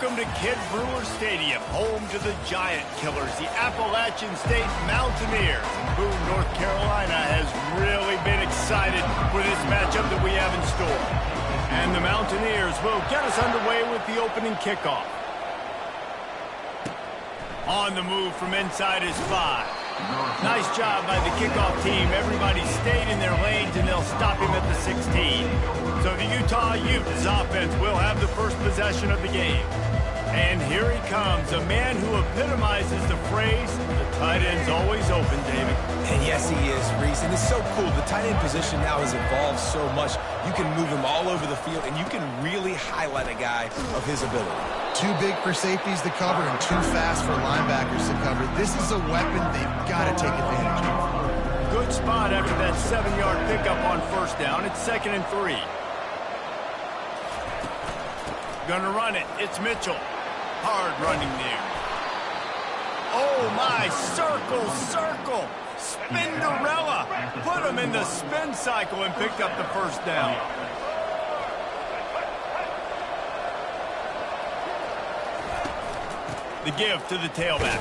Welcome to Kid Brewer Stadium, home to the Giant Killers, the Appalachian State Mountaineers. And Boone, North Carolina has really been excited for this matchup that we have in store. And the Mountaineers will get us underway with the opening kickoff. On the move from inside is 5. Nice job by the kickoff team. Everybody stayed in their lanes, and they'll stop him at the 16. So the Utah Utes offense will have the first possession of the game. And here he comes, a man who epitomizes the phrase, the tight end's always open, David. And yes, he is, Reese. And it's so cool. The tight end position now has evolved so much. You can move him all over the field, and you can really highlight a guy of his ability. Too big for safeties to cover and too fast for linebackers to cover. This is a weapon they've got to take advantage of. Good spot after that 7-yard pickup on first down. It's 2nd and 3. Gonna run it. It's Mitchell. Hard running there. Oh, my. Circle. Spinderella. Put him in the spin cycle and picked up the first down. The give to the tailback.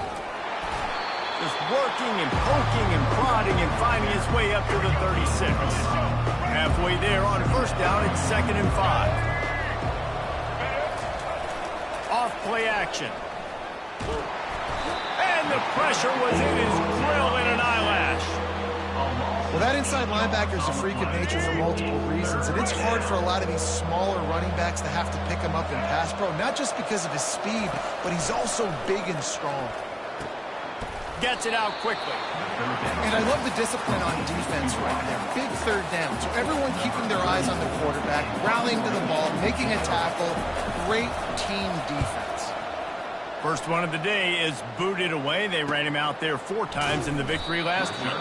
Just working and poking and prodding and finding his way up to the 36. Halfway there on first down, it's 2nd and 5. Off play action. And the pressure was in his grill in an eyelash. Well, that inside linebacker is a freak of nature for multiple reasons, and it's hard for a lot of these smaller running backs to have to pick him up in pass pro, not just because of his speed, but he's also big and strong. Gets it out quickly. And I love the discipline on defense right there. Big third down. So everyone keeping their eyes on the quarterback, rallying to the ball, making a tackle. Great team defense. First one of the day is booted away. They ran him out there 4 times in the victory last week.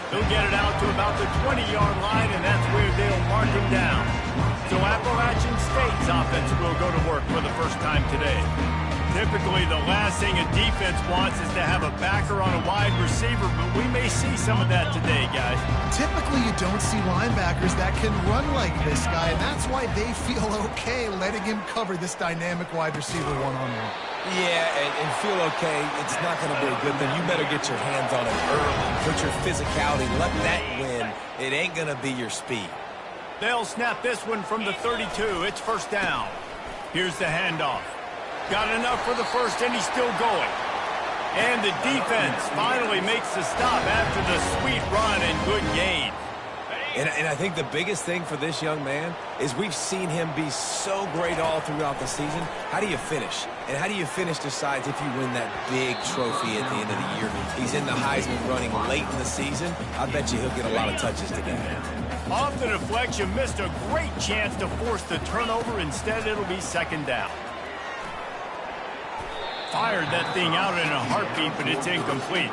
He'll get it out to about the 20-yard line, and that's where they'll mark him down. So Appalachian State's offense will go to work for the first time today. Typically, the last thing a defense wants is to have a backer on a wide receiver, but we may see some of that today, guys. Typically, you don't see linebackers that can run like this guy, and that's why they feel okay letting him cover this dynamic wide receiver one-on-one. Yeah, and feel okay. It's not going to be a good thing. You better get your hands on it early. Put your physicality. Let that win. It ain't going to be your speed. They'll snap this one from the 32. It's first down. Here's the handoff. Got enough for the first, and he's still going. And the defense finally makes the stop after the sweet run and good gain. And I think the biggest thing for this young man is we've seen him be so great all throughout the season. How do you finish? And how do you finish decides if you win that big trophy at the end of the year. He's in the Heisman running late in the season. I bet you he'll get a lot of touches today. Off the deflection, missed a great chance to force the turnover. Instead, it'll be 2nd down. Fired that thing out in a heartbeat, but it's incomplete.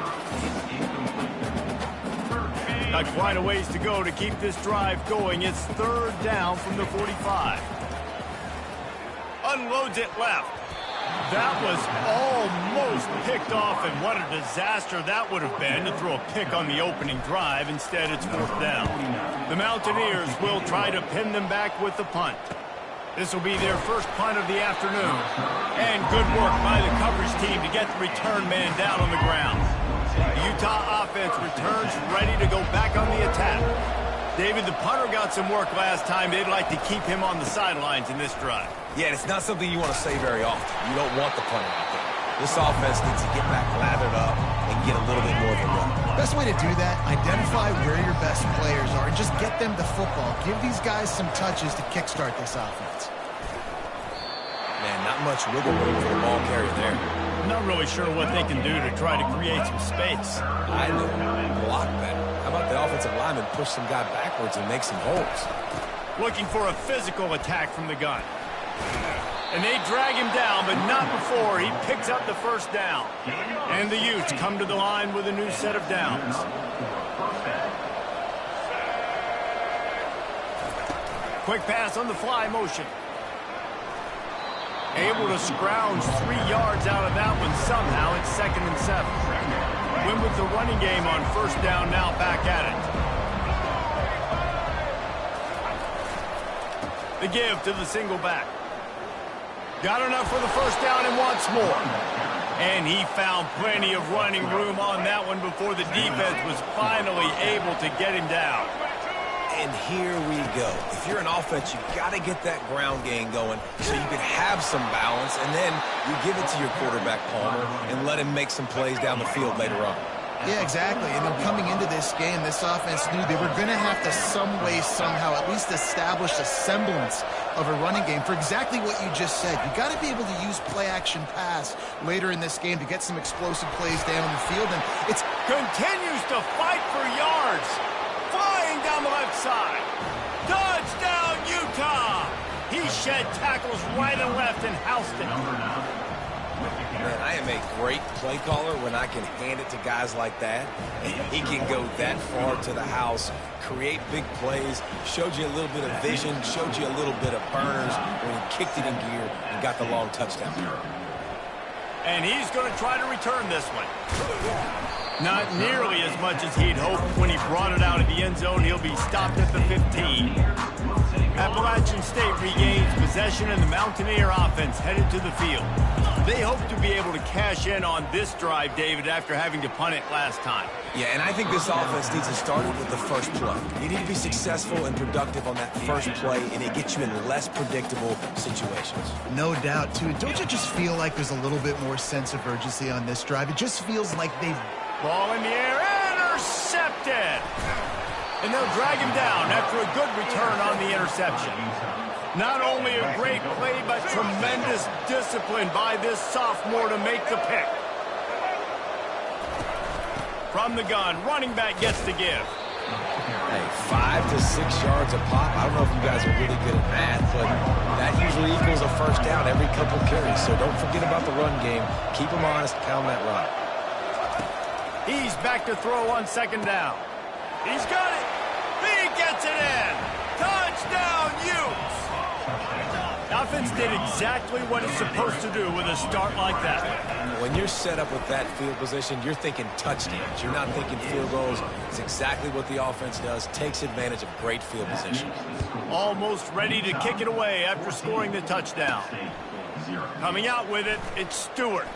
Got quite a ways to go to keep this drive going. It's 3rd down from the 45. Unloads it left. That was almost picked off, and what a disaster that would have been to throw a pick on the opening drive. Instead, it's 4th down. The Mountaineers will try to pin them back with the punt. This will be their first punt of the afternoon. And good work by the coverage team to get the return man down on the ground. The Utah offense returns ready to go back on the attack. David, the punter got some work last time. They'd like to keep him on the sidelines in this drive. Yeah, it's not something you want to say very often. You don't want the punter out there. This offense needs to get back lathered up and get a little bit more of a run. Best way to do that, identify where your best players are and just get them the football. Give these guys some touches to kickstart this offense. Man, not much wiggle room for the ball carrier there. Not really sure what they can do to try to create some space. I know. Block better. How about the offensive lineman push some guy backwards and make some holes? Looking for a physical attack from the gun. And they drag him down, but not before he picks up the first down. And the Utes come to the line with a new set of downs. Quick pass on the fly motion. Able to scrounge 3 yards out of that one somehow. It's 2nd and 7. Win with the running game on first down, now back at it. The give to the single back. Got enough for the first down and wants more. And he found plenty of running room on that one before the defense was finally able to get him down. And here we go. If you're an offense, you've got to get that ground game going so you can have some balance, and then you give it to your quarterback, Palmer, and let him make some plays down the field later on. Yeah, exactly. And then coming into this game, this offense knew they were going to have to some way, somehow, at least establish a semblance of a running game for exactly what you just said. You got to be able to use play-action pass later in this game to get some explosive plays down the field, and it's continues to fight for yards. Flying down the left side. Touchdown, Utah! He shed tackles right and left and housed it. Man, I am a great play caller when I can hand it to guys like that. And he can go that far to the house, create big plays, showed you a little bit of vision, showed you a little bit of burners when he kicked it in gear and got the long touchdown. And he's going to try to return this one. Not nearly as much as he'd hoped when he brought it out of the end zone. He'll be stopped at the 15. Appalachian State regains possession, and the Mountaineer offense headed to the field. They hope to be able to cash in on this drive, David, after having to punt it last time. Yeah, and I think this offense needs to start with the first play. You need to be successful and productive on that first play, and it gets you in less predictable situations. no doubt, too. Don't you just feel like there's a little bit more sense of urgency on this drive? It just feels like they've... Ball in the air, intercepted! And they'll drag him down after a good return on the interception. Not only a great play, but tremendous discipline by this sophomore to make the pick. From the gun, running back gets the give. Hey, 5 to 6 yards a pop. I don't know if you guys are really good at math, but that usually equals a first down every couple carries. So don't forget about the run game. Keep them honest, pound that rock. He's back to throw on second down. He's got it. He gets it in. Touchdown, Utes. The offense did exactly what it's supposed to do with a start like that. When you're set up with that field position, you're thinking touchdowns. You're not thinking field goals. It's exactly what the offense does. Takes advantage of great field position. Almost ready to kick it away after scoring the touchdown. Coming out with it, it's Stewart.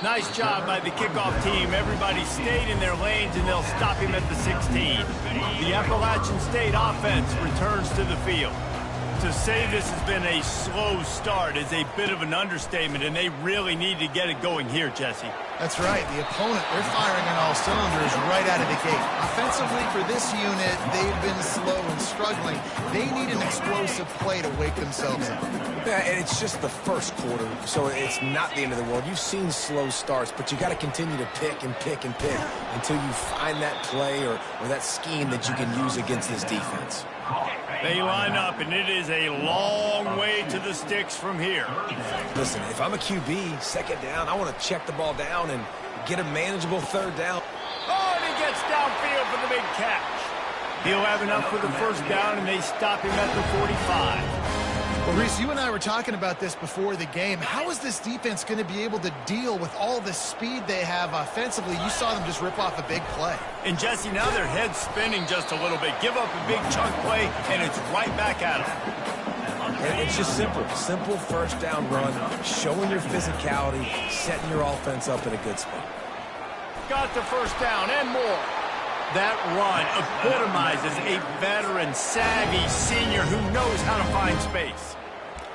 Nice job by the kickoff team. Everybody stayed in their lanes, and they'll stop him at the 16. The Appalachian State offense returns to the field. To say this has been a slow start is a bit of an understatement, and they really need to get it going here, Jesse. That's right. The opponent, they're firing on all cylinders right out of the gate. Offensively, for this unit, they've been slow and struggling. They need an explosive play to wake themselves up. Yeah, and it's just the first quarter, so it's not the end of the world. You've seen slow starts, but you got to continue to pick and pick and pick until you find that play or that scheme that you can use against this defense. They line up, and it is a long way to the sticks from here. Listen, if I'm a QB, second down, I want to check the ball down and get a manageable third down. Oh, and he gets downfield for the big catch. He'll have enough for the first down, and they stop him at the 45. Well, Reese, you and I were talking about this before the game. How is this defense going to be able to deal with all the speed they have offensively? You saw them just rip off a big play. And, Jesse, now their head's spinning just a little bit. Give up a big chunk play, and it's right back at them. And it's just simple. Simple first down run, showing your physicality, setting your offense up in a good spot. Got the first down and more. That run epitomizes a veteran, savvy senior who knows how to find space.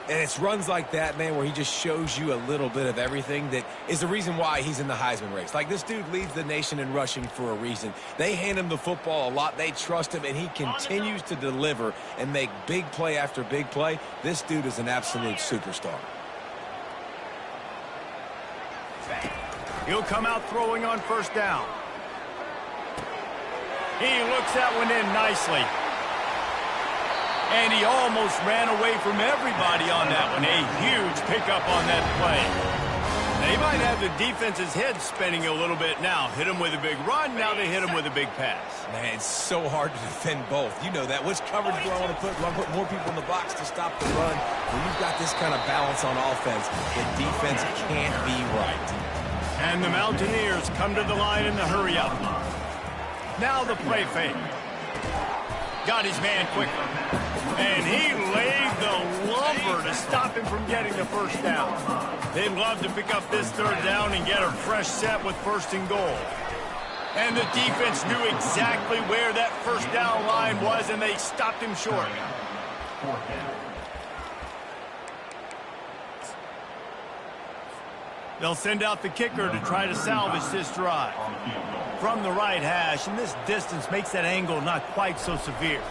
And it's runs like that, man, where he just shows you a little bit of everything that is the reason why he's in the Heisman race. Like, this dude leads the nation in rushing for a reason. They hand him the football a lot. They trust him, and he continues to deliver and make big play after big play. This dude is an absolute superstar. He'll come out throwing on first down. He looks that one in nicely. And he almost ran away from everybody on that one. A huge pickup on that play. They might have the defense's head spinning a little bit now. Hit him with a big run, now they hit him with a big pass. Man, it's so hard to defend both. You know that. Which coverage do I want to put? Do I put more people in the box to stop the run? When you've got this kind of balance on offense, the defense can't be right. And the Mountaineers come to the line in the hurry up. Now the play fake. Got his man quickly. And he laid the lumber to stop him from getting the first down. They'd love to pick up this third down and get a fresh set with first and goal. And the defense knew exactly where that first down line was, and they stopped him short. They'll send out the kicker to try to salvage this drive. From the right hash, and this distance makes that angle not quite so severe.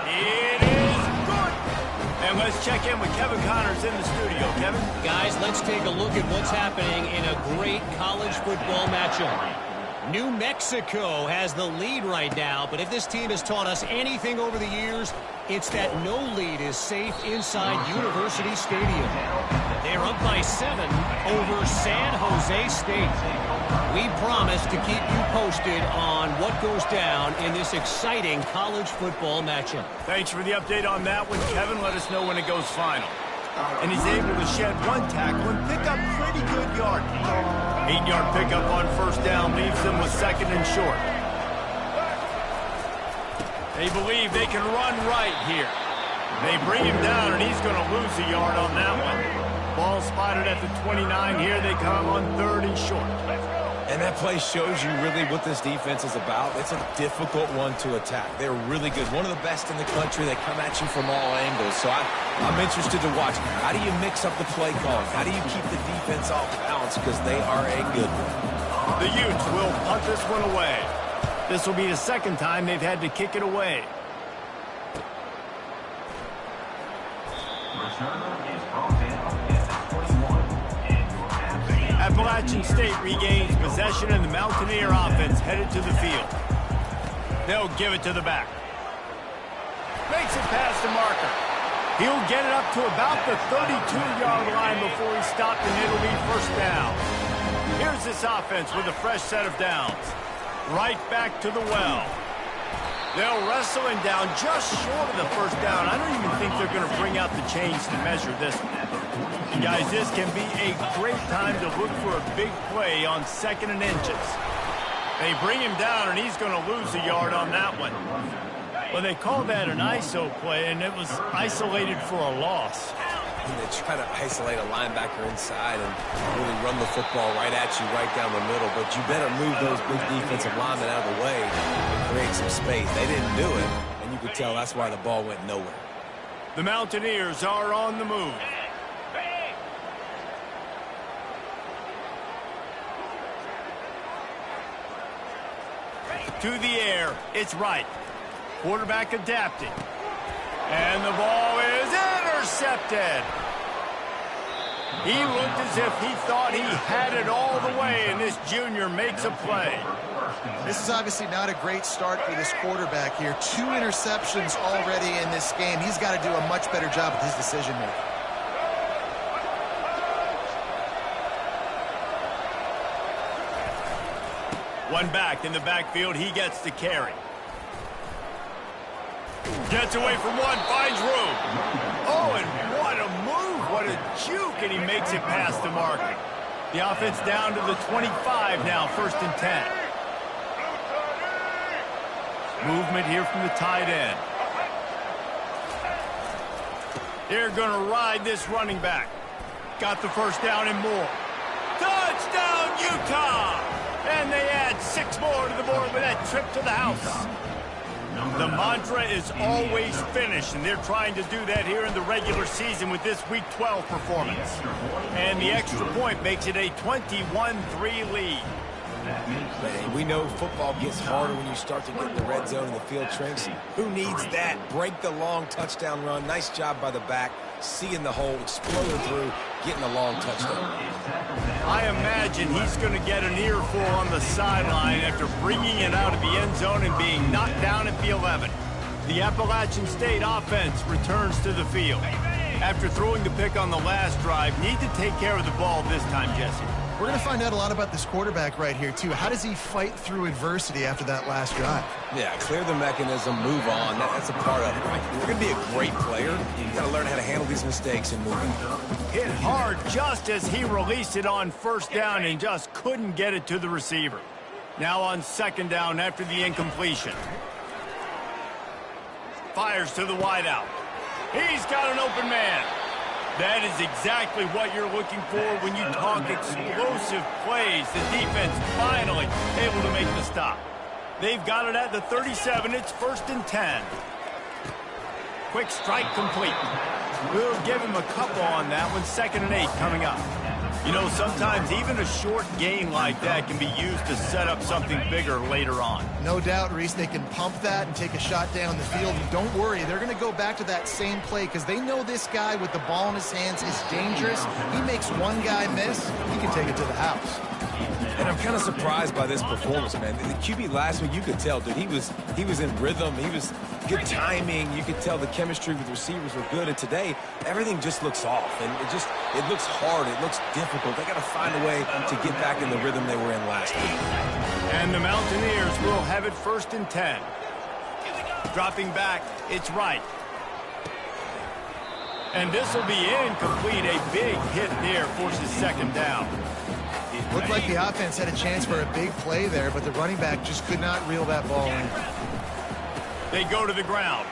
It is good. And let's check in with Kevin Connors in the studio. Kevin? Guys, let's take a look at what's happening in a great college football matchup. New Mexico has the lead right now, but if this team has taught us anything over the years, it's that no lead is safe inside University Stadium. They're up by 7 over San Jose State. We promise to keep you posted on what goes down in this exciting college football matchup. Thanks for the update on that one, Kevin. Let us know when it goes final. And he's able to shed one tackle and pick up pretty good yardage. 8-yard pickup on first down leaves them with second and short. They believe they can run right here. They bring him down, and he's going to lose a yard on that one. Ball spotted at the 29. Here they come on third and short. And that play shows you really what this defense is about. It's a difficult one to attack. They're really good. One of the best in the country. They come at you from all angles. So I'm interested to watch. How do you mix up the play calling? How do you keep the defense off balance? Because they are a good one. The Utes will punt this one away. This will be the second time they've had to kick it away. Appalachian State regains possession, and the Mountaineer offense headed to the field. They'll give it to the back. Makes it past the marker. He'll get it up to about the 32-yard line before he's stopped, and it'll be first down. Here's this offense with a fresh set of downs. Right back to the well. They'll wrestle him down just short of the first down. I don't even think they're going to bring out the chains to measure this one. And guys, this can be a great time to look for a big play on second and inches. They bring him down, and he's going to lose a yard on that one. Well, they call that an ISO play, and it was isolated for a loss. And they try to isolate a linebacker inside and really run the football right at you, right down the middle. But you better move those big defensive linemen out of the way and create some space. They didn't do it, and you could tell that's why the ball went nowhere. The Mountaineers are on the move. To the air, it's right. Quarterback adapting. And the ball is intercepted. He looked as if he thought he had it all the way, and this junior makes a play. This is obviously not a great start for this quarterback here. 2 interceptions already in this game. He's got to do a much better job with his decision-making. One back in the backfield. He gets the carry. Gets away from one, finds room. Oh, and what a move, what a juke, and he makes it past the marker. The offense down to the 25 now, first and 10. Movement here from the tight end. They're going to ride this running back. Got the first down and more. Touchdown, Utah! And they add 6 more to the board with that trip to the house. The mantra is always finish, and they're trying to do that here in the regular season with this Week 12 performance. And the extra point makes it a 21-3 lead. Man, we know football gets harder when you start to get in the red zone and the field trench. Who needs that? Break the long touchdown run. Nice job by the back. Seeing the hole, exploding through, getting a long touchdown. I imagine he's going to get an earful on the sideline after bringing it out of the end zone and being knocked down at the 11. The Appalachian State offense returns to the field. After throwing the pick on the last drive, need to take care of the ball this time, Jesse. We're going to find out a lot about this quarterback right here, too. How does he fight through adversity after that last drive? Yeah, clear the mechanism, move on. That's a part of it, right? If you're going to be a great player, you've got to learn how to handle these mistakes and move on. Hit hard just as he released it on first down and just couldn't get it to the receiver. Now on second down after the incompletion. Fires to the wideout. He's got an open man. That is exactly what you're looking for when you talk explosive plays. The defense finally able to make the stop. They've got it at the 37. It's 1st and 10. Quick strike complete. We'll give him a couple on that one. 2nd and 8 coming up. You know, sometimes even a short gain like that can be used to set up something bigger later on. No doubt, Reese, they can pump that and take a shot down the field. And don't worry, they're going to go back to that same play because they know this guy with the ball in his hands is dangerous. He makes one guy miss, he can take it to the house. And I'm kind of surprised by this performance, man. The QB last week, you could tell, dude, he was in rhythm. He was good timing. You could tell the chemistry with the receivers were good. And today, everything just looks off. And it looks hard. It looks difficult. They got to find a way to get back in the rhythm they were in last week. And the Mountaineers will have it 1st and 10. Dropping back, it's right. And this will be incomplete. A big hit there forces 2nd down. Looked like the offense had a chance for a big play there, but the running back just could not reel that ball in. They go to the ground.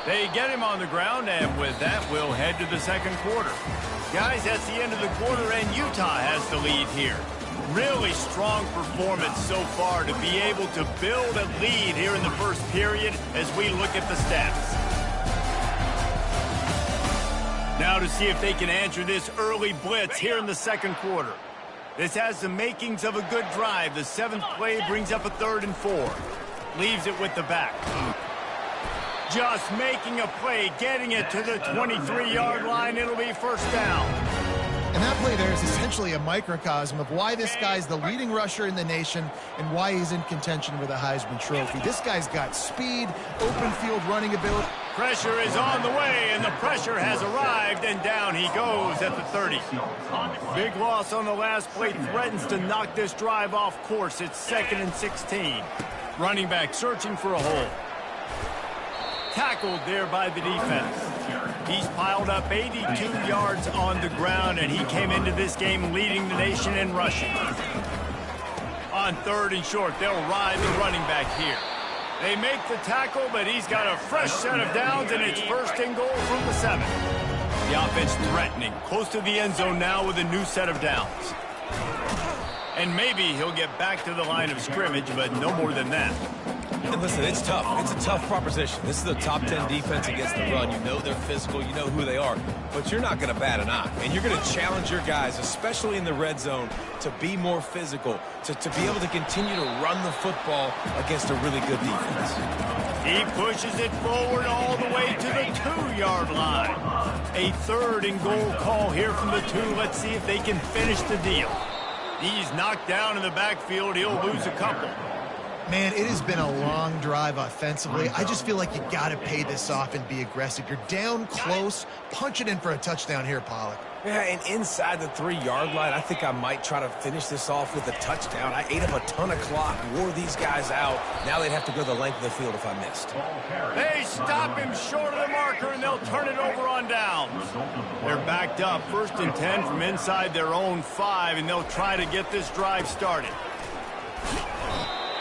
They get him on the ground, and with that, we'll head to the 2nd quarter. Guys, that's the end of the quarter, and Utah has the lead here. Really strong performance so far to be able to build a lead here in the 1st period as we look at the stats. Now to see if they can answer this early blitz here in the 2nd quarter. This has the makings of a good drive. The 7th play brings up a 3rd and 4. Leaves it with the back. Just making a play, getting it to the 23-yard line. It'll be 1st down. And that play there is essentially a microcosm of why this guy's the leading rusher in the nation and why he's in contention with a Heisman Trophy. This guy's got speed, open field running ability. Pressure is on the way, and the pressure has arrived, and down he goes at the 30. Big loss on the last play threatens to knock this drive off course. It's 2nd and 16. Running back searching for a hole. Tackled there by the defense. He's piled up 82 yards on the ground, and he came into this game leading the nation in rushing. On 3rd and short, they'll ride the running back here. They make the tackle, but he's got a fresh set of downs, and it's 1st and goal from the 7. The offense threatening, close to the end zone now with a new set of downs. And maybe he'll get back to the line of scrimmage, but no more than that. And listen, it's tough. It's a tough proposition. This is a top 10 defense against the run. You know they're physical. You know who they are. But you're not going to bat an eye. And you're going to challenge your guys, especially in the red zone, to be more physical, to be able to continue to run the football against a really good defense. He pushes it forward all the way to the 2-yard line. A 3rd and goal call here from the 2. Let's see if they can finish the deal. He's knocked down in the backfield. He'll lose a couple. Man, it has been a long drive offensively. I just feel like you got to pay this off and be aggressive. You're down close. Punch it in for a touchdown here, Pollack. Yeah, and inside the 3-yard line, I think I might try to finish this off with a touchdown. I ate up a ton of clock, wore these guys out. Now they'd have to go the length of the field if I missed. They stop him short of the marker, and they'll turn it over on downs. They're backed up, 1st and 10 from inside their own 5, and they'll try to get this drive started.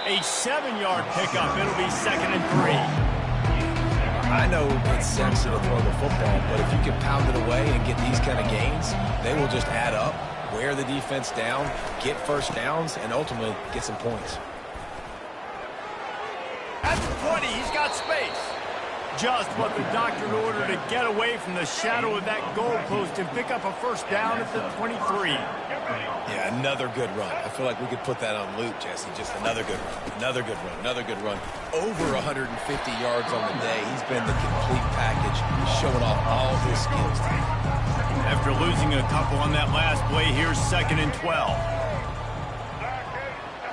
A 7-yard pickup. It'll be 2nd and 3. I know it's sexy to throw the football, but if you can pound it away and get these kind of gains, they will just add up, wear the defense down, get 1st downs, and ultimately get some points. At the 20, he's got space. Just what the doctor ordered to get away from the shadow of that goalpost and pick up a 1st down at the 23. Yeah, another good run. I feel like we could put that on loop, Jesse. Just another good run, another good run, another good run. Over 150 yards on the day. He's been the complete package, showing off all his skills. After losing a couple on that last play, here's 2nd and 12.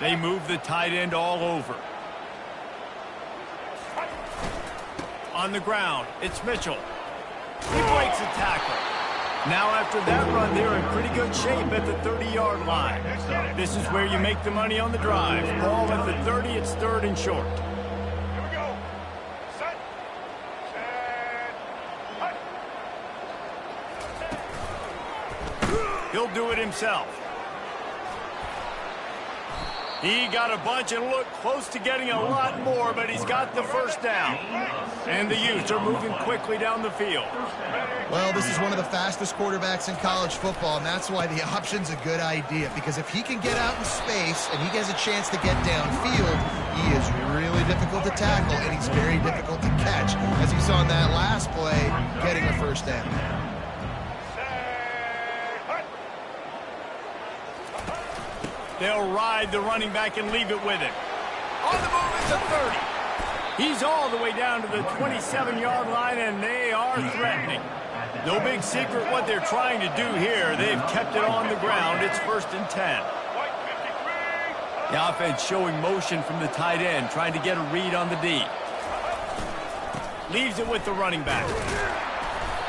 They move the tight end all over. On the ground, it's Mitchell. He breaks a tackle. Now after that run, they're in pretty good shape at the 30-yard line. This is where you make the money on the drive. Ball at the 30, it's 3rd and short. Here we go. Set. He'll do it himself. He got a bunch and looked close to getting a lot more, but he's got the first down. And the Utes are moving quickly down the field. Well, this is one of the fastest quarterbacks in college football, and that's why the option's a good idea. Because if he can get out in space and he has a chance to get downfield, he is really difficult to tackle, and he's very difficult to catch. As you saw in that last play, getting a first down. They'll ride the running back and leave it with him. On the move is the 30. He's all the way down to the 27-yard line, and they are threatening. No big secret what they're trying to do here. They've kept it on the ground. It's 1st and 10. The offense showing motion from the tight end, trying to get a read on the D. Leaves it with the running back.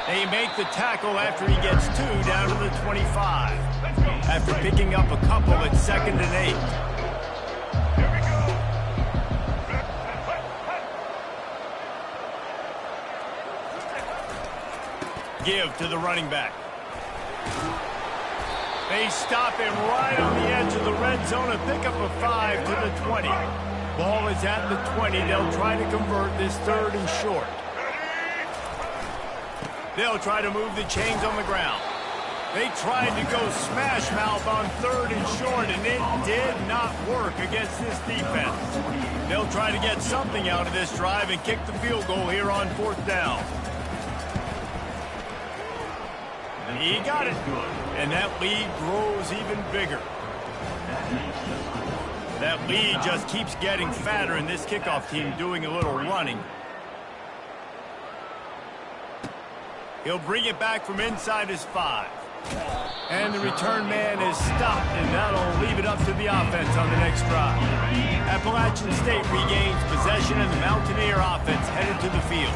They make the tackle after he gets 2 down to the 25. After picking up a couple at 2nd and 8. Give to the running back. They stop him right on the edge of the red zone and pick up a 5 to the 20. Ball is at the 20. They'll try to convert this 3rd and short. They'll try to move the chains on the ground. They tried to go smash mouth on 3rd and short, and it did not work against this defense. They'll try to get something out of this drive and kick the field goal here on 4th down. He got it, and that lead grows even bigger. That lead just keeps getting fatter, and this kickoff team doing a little running. He'll bring it back from inside his 5. And the return man is stopped, and that'll leave it up to the offense on the next drive. Appalachian State regains possession, and the Mountaineer offense headed to the field.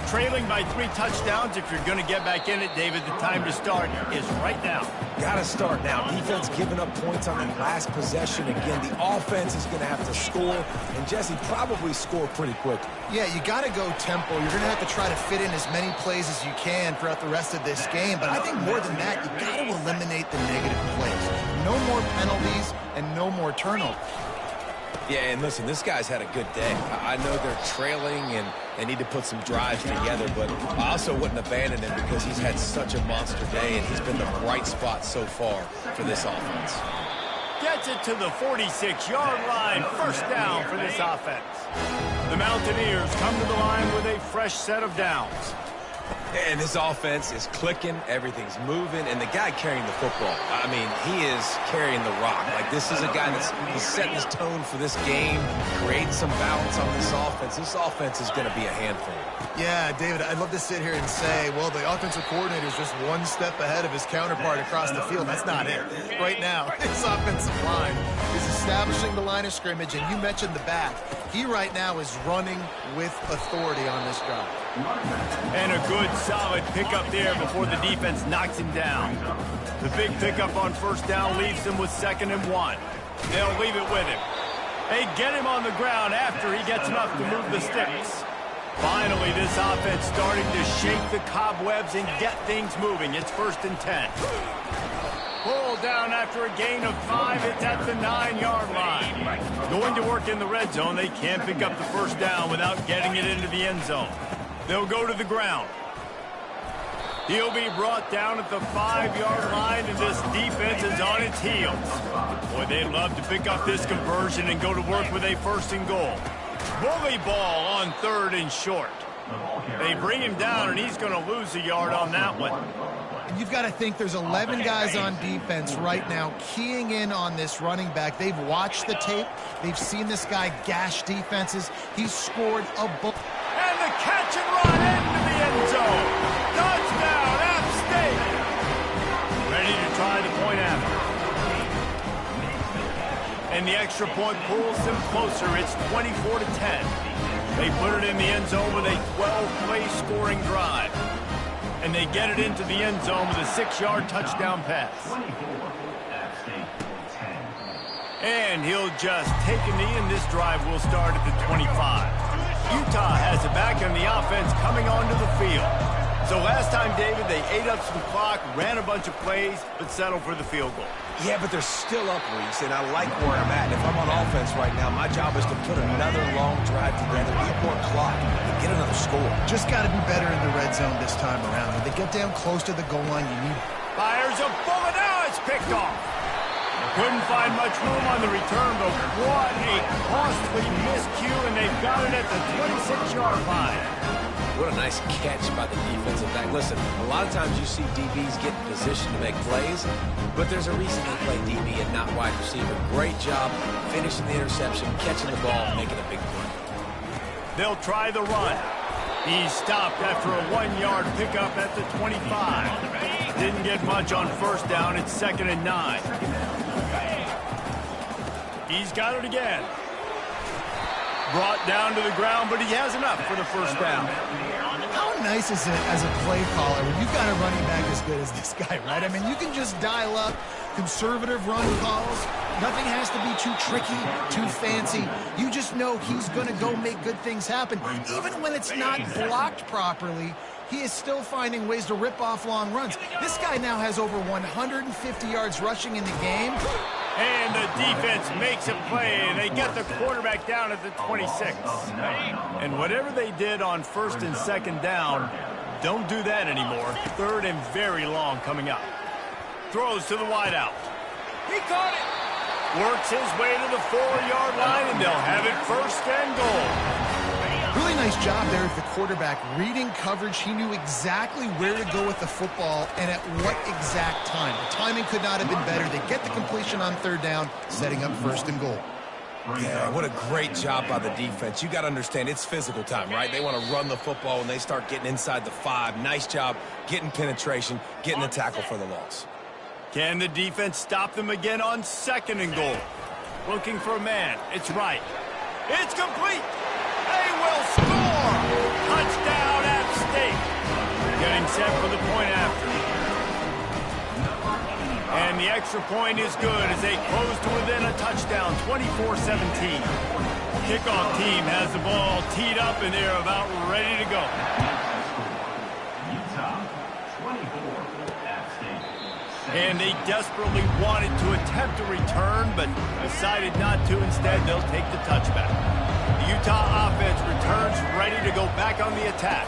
Trailing by 3 touchdowns. If you're going to get back in it, David, the time to start is right now. Got to start now. Defense giving up points on that last possession. Again, the offense is going to have to score, and Jesse probably score pretty quickly. Yeah, you got to go tempo. You're going to have to try to fit in as many plays as you can throughout the rest of this game. But I think more than that, you got to eliminate the negative plays. No more penalties and no more turnovers. Yeah, and listen, this guy's had a good day. I know they're trailing and they need to put some drives together, but I also wouldn't abandon him because he's had such a monster day, and he's been the bright spot so far for this offense. Gets it to the 46-yard line. 1st down for this offense. The Mountaineers come to the line with a fresh set of downs. And this offense is clicking, everything's moving, and the guy carrying the football, I mean, he is carrying the rock. Like, this is a guy he's setting his tone for this game, creating some balance on this offense. This offense is going to be a handful. Yeah, David, I'd love to sit here and say, well, the offensive coordinator is just one step ahead of his counterpart across the field. That's not it. Right now, this offensive line is establishing the line of scrimmage, and you mentioned the back. He right now is running with authority on this drive. And a good, solid pickup there before the defense knocks him down. The big pickup on 1st down leaves him with 2nd and 1. They'll leave it with him. They get him on the ground after he gets enough to move the sticks. Finally, this offense starting to shake the cobwebs and get things moving. It's 1st and 10. Pulled down after a gain of 5. It's at the 9-yard line. Going to work in the red zone. They can't pick up the 1st down without getting it into the end zone. They'll go to the ground. He'll be brought down at the 5-yard line, and this defense is on its heels. Boy, they'd love to pick up this conversion and go to work with a 1st and goal. Bully ball on 3rd and short. They bring him down, and he's going to lose a yard on that one. You've got to think there's 11 guys on defense right now keying in on this running back. They've watched the tape. They've seen this guy gash defenses. He's scored a ball. And the catch and run into the end zone. Touchdown, App State. Ready to try the point after. And the extra point pulls them closer. It's 24 to 10. They put it in the end zone with a 12-play scoring drive. And they get it into the end zone with a 6-yard touchdown pass. And he'll just take a knee, and this drive will start at the 25. Utah has it back, and the offense coming onto the field. So last time, David, they ate up some clock, ran a bunch of plays, but settled for the field goal. Yeah, but they're still up, Reese, and I like where I'm at. If I'm on offense right now, my job is to put another long drive together, eat more clock, and get another score. Just got to be better in the red zone this time around. When they get down close to the goal line, you need... Fires a bullet. Now it's picked off. Couldn't find much room on the return, but what a costly miscue, and they've got it at the 26-yard line. What a nice catch by the defensive back. Listen, a lot of times you see DBs get in position to make plays, but there's a reason they play DB and not wide receiver. Great job finishing the interception, catching the ball, and making a big play. They'll try the run. He's stopped after a 1-yard pickup at the 25. Didn't get much on first down. It's 2nd and 9. He's got it again. Brought down to the ground, but he has enough for the first down. How nice is it as a play caller when you've got a running back as good as this guy, right? I mean, you can just dial up conservative run calls. Nothing has to be too tricky, too fancy. You just know he's going to go make good things happen. Even when it's not blocked properly, he is still finding ways to rip off long runs. This guy now has over 150 yards rushing in the game. And the defense makes a play, and they get the quarterback down at the 26. And whatever they did on 1st and 2nd down, don't do that anymore. 3rd and very long coming up. Throws to the wideout. He caught it. Works his way to the 4-yard line, and they'll have it 1st and goal. Really nice job there with the quarterback. Reading coverage, he knew exactly where to go with the football and at what exact time. The timing could not have been better. They get the completion on 3rd down, setting up 1st and goal. Yeah, what a great job by the defense. You got to understand, it's physical time, right? They want to run the football when they start getting inside the 5. Nice job getting penetration, getting the tackle for the loss. Can the defense stop them again on 2nd and goal? Looking for a man. It's right. It's complete. They will score! Touchdown, App State. Getting set for the point after. And the extra point is good as they close to within a touchdown, 24-17. Kickoff team has the ball teed up, and they're about ready to go. And they desperately wanted to attempt a return, but decided not to. Instead, they'll take the touchback. The Utah offense returns ready to go back on the attack.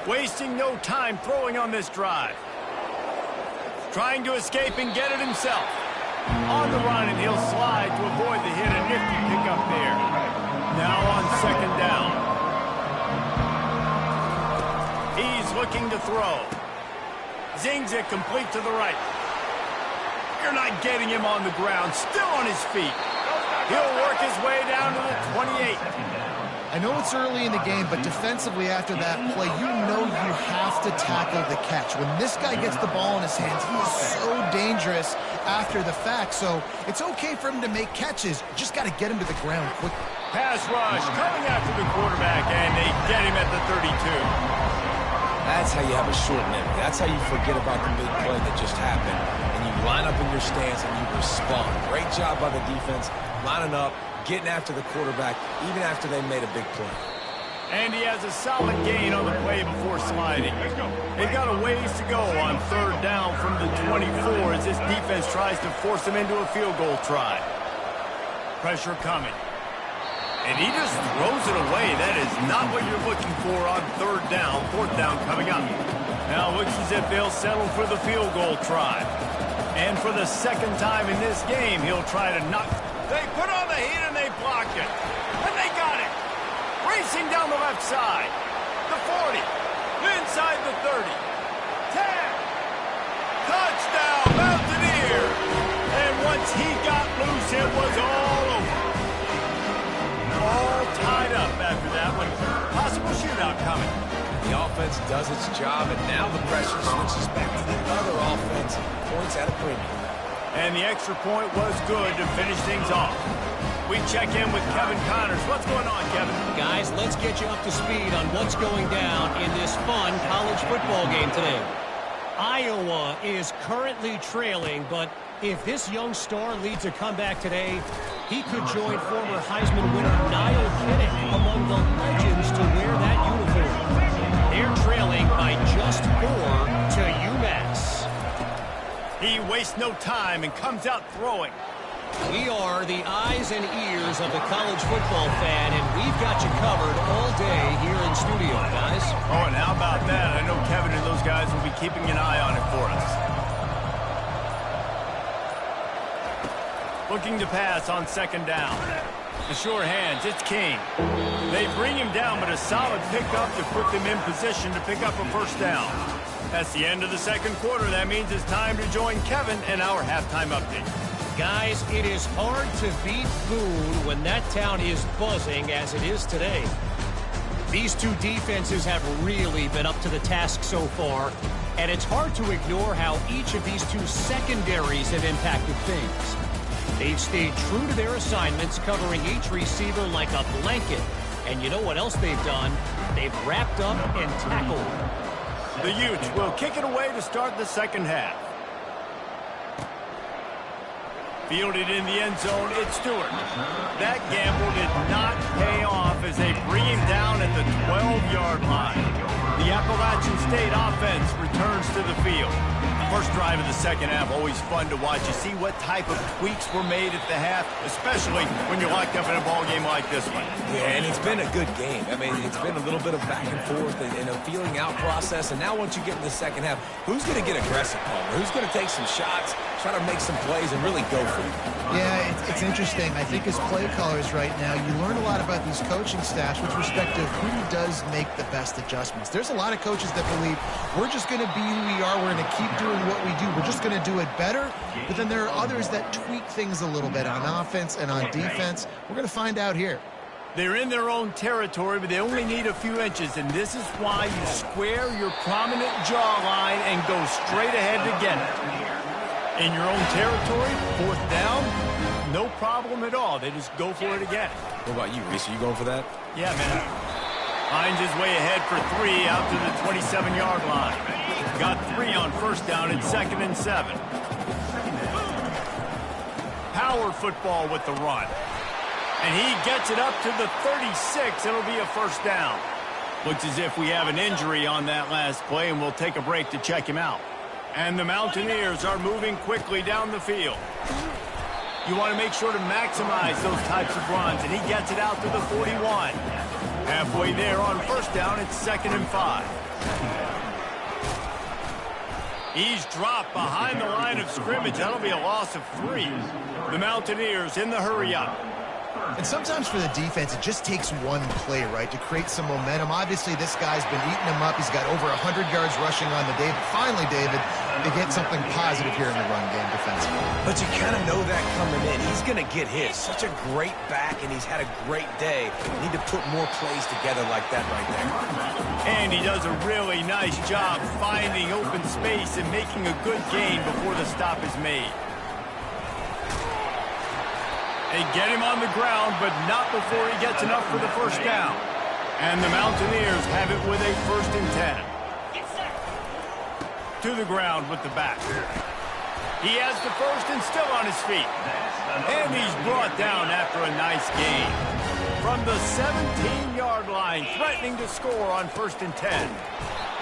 Wasting no time throwing on this drive. Trying to escape and get it himself. On the run, and he'll slide to avoid the hit. A nifty pickup there. Now on 2nd down. He's looking to throw. Zings it complete to the right. You're not getting him on the ground. Still on his feet. He'll work his way down to the 28. I know it's early in the game, but defensively after that play, you know you have to tackle the catch. When this guy gets the ball in his hands, he is so dangerous after the fact. So it's okay for him to make catches. Just got to get him to the ground quickly. Pass rush coming after the quarterback, and they get him at the 32. That's how you have a short memory. That's how you forget about the big play that just happened. And you line up in your stance and you respond. Great job by the defense, lining up, getting after the quarterback, even after they made a big play. And he has a solid gain on the play before sliding. They've got a ways to go on 3rd down from the 24 as this defense tries to force them into a field goal try. Pressure coming. And he just throws it away. That is not what you're looking for on 3rd down. 4th down coming up. Now it looks as if they'll settle for the field goal try. And for the 2nd time in this game, he'll try to knock. They put on the heat and they blocked it. And they got it. Racing down the left side. The 40. Inside the 30. 10. Touchdown, Mountaineer. And once he got loose, it was all over. All tied up after that one. Possible shootout coming. The offense does its job, and now the pressure switches back to the other offense. Points at a premium. And the extra point was good to finish things off. We check in with Kevin Connors. What's going on, Kevin? Guys, let's get you up to speed on what's going down in this fun college football game today. Iowa is currently trailing, but if this young star leads a comeback today, he could join former Heisman winner Niall Kinnick among the legends to wear that uniform. They're trailing by just 4 to UMass. He wastes no time and comes out throwing. We are the eyes and ears of the college football fan, and we've got you covered all day here in studio, guys. Oh, and how about that? I know Kevin and those guys will be keeping an eye on it for us. Looking to pass on second down. The sure hands, it's King. They bring him down, but a solid pickup to put them in position to pick up a first down. That's the end of the second quarter. That means it's time to join Kevin and our halftime update. Guys, it is hard to beat Boone when that town is buzzing as it is today. These two defenses have really been up to the task so far, and it's hard to ignore how each of these two secondaries have impacted things. They've stayed true to their assignments, covering each receiver like a blanket. And you know what else they've done? They've wrapped up and tackled. The Utes will kick it away to start the second half. Fielded in the end zone, it's Stewart. That gamble did not pay off as they bring him down at the 12-yard line. The Appalachian State offense returns to the field. First drive of the second half, always fun to watch. You see what type of tweaks were made at the half, especially when you're locked up in a ball game like this one. Yeah, and it's been a good game. I mean, it's been a little bit of back and forth and a feeling out process. And now once you get in the second half, who's going to get aggressive, Palmer? Who's going to take some shots, try to make some plays, and really go for it? Yeah, it's interesting. I think as play callers right now, you learn a lot about these coaching staffs with respect to who does make the best adjustments. There's a lot of coaches that believe we're just going to be who we are. We're going to keep doing what we do. We're just going to do it better. But then there are others that tweak things a little bit on offense and on defense. We're going to find out here. They're in their own territory, but they only need a few inches, and this is why you square your prominent jawline and go straight ahead to get it. In your own territory, fourth down, no problem at all. They just go for it again. What about you, Reese? Are you going for that? Yeah, man. Finds his way ahead for 3 out to the 27-yard line. Got 3 on first down and 2nd and 7. Power football with the run. And he gets it up to the 36. It'll be a first down. Looks as if we have an injury on that last play, and we'll take a break to check him out. And the Mountaineers are moving quickly down the field. You want to make sure to maximize those types of runs, and he gets it out to the 41. Halfway there on first down, it's 2nd and 5. He's dropped behind the line of scrimmage. That'll be a loss of 3. The Mountaineers in the hurry-up. And sometimes for the defense, it just takes one play, right, to create some momentum. Obviously, this guy's been eating him up. He's got over 100 yards rushing on the day. But finally, David, they get something positive here in the run game defensively. But you kind of know that coming in. He's going to get his. Such a great back, and he's had a great day. Need to put more plays together like that right there. And he does a really nice job finding open space and making a good gain before the stop is made. They get him on the ground, but not before he gets enough for the first down. And the Mountaineers have it with a 1st and 10. To the ground with the back. He has the first and still on his feet. And he's brought down after a nice gain. From the 17-yard line, threatening to score on 1st and 10.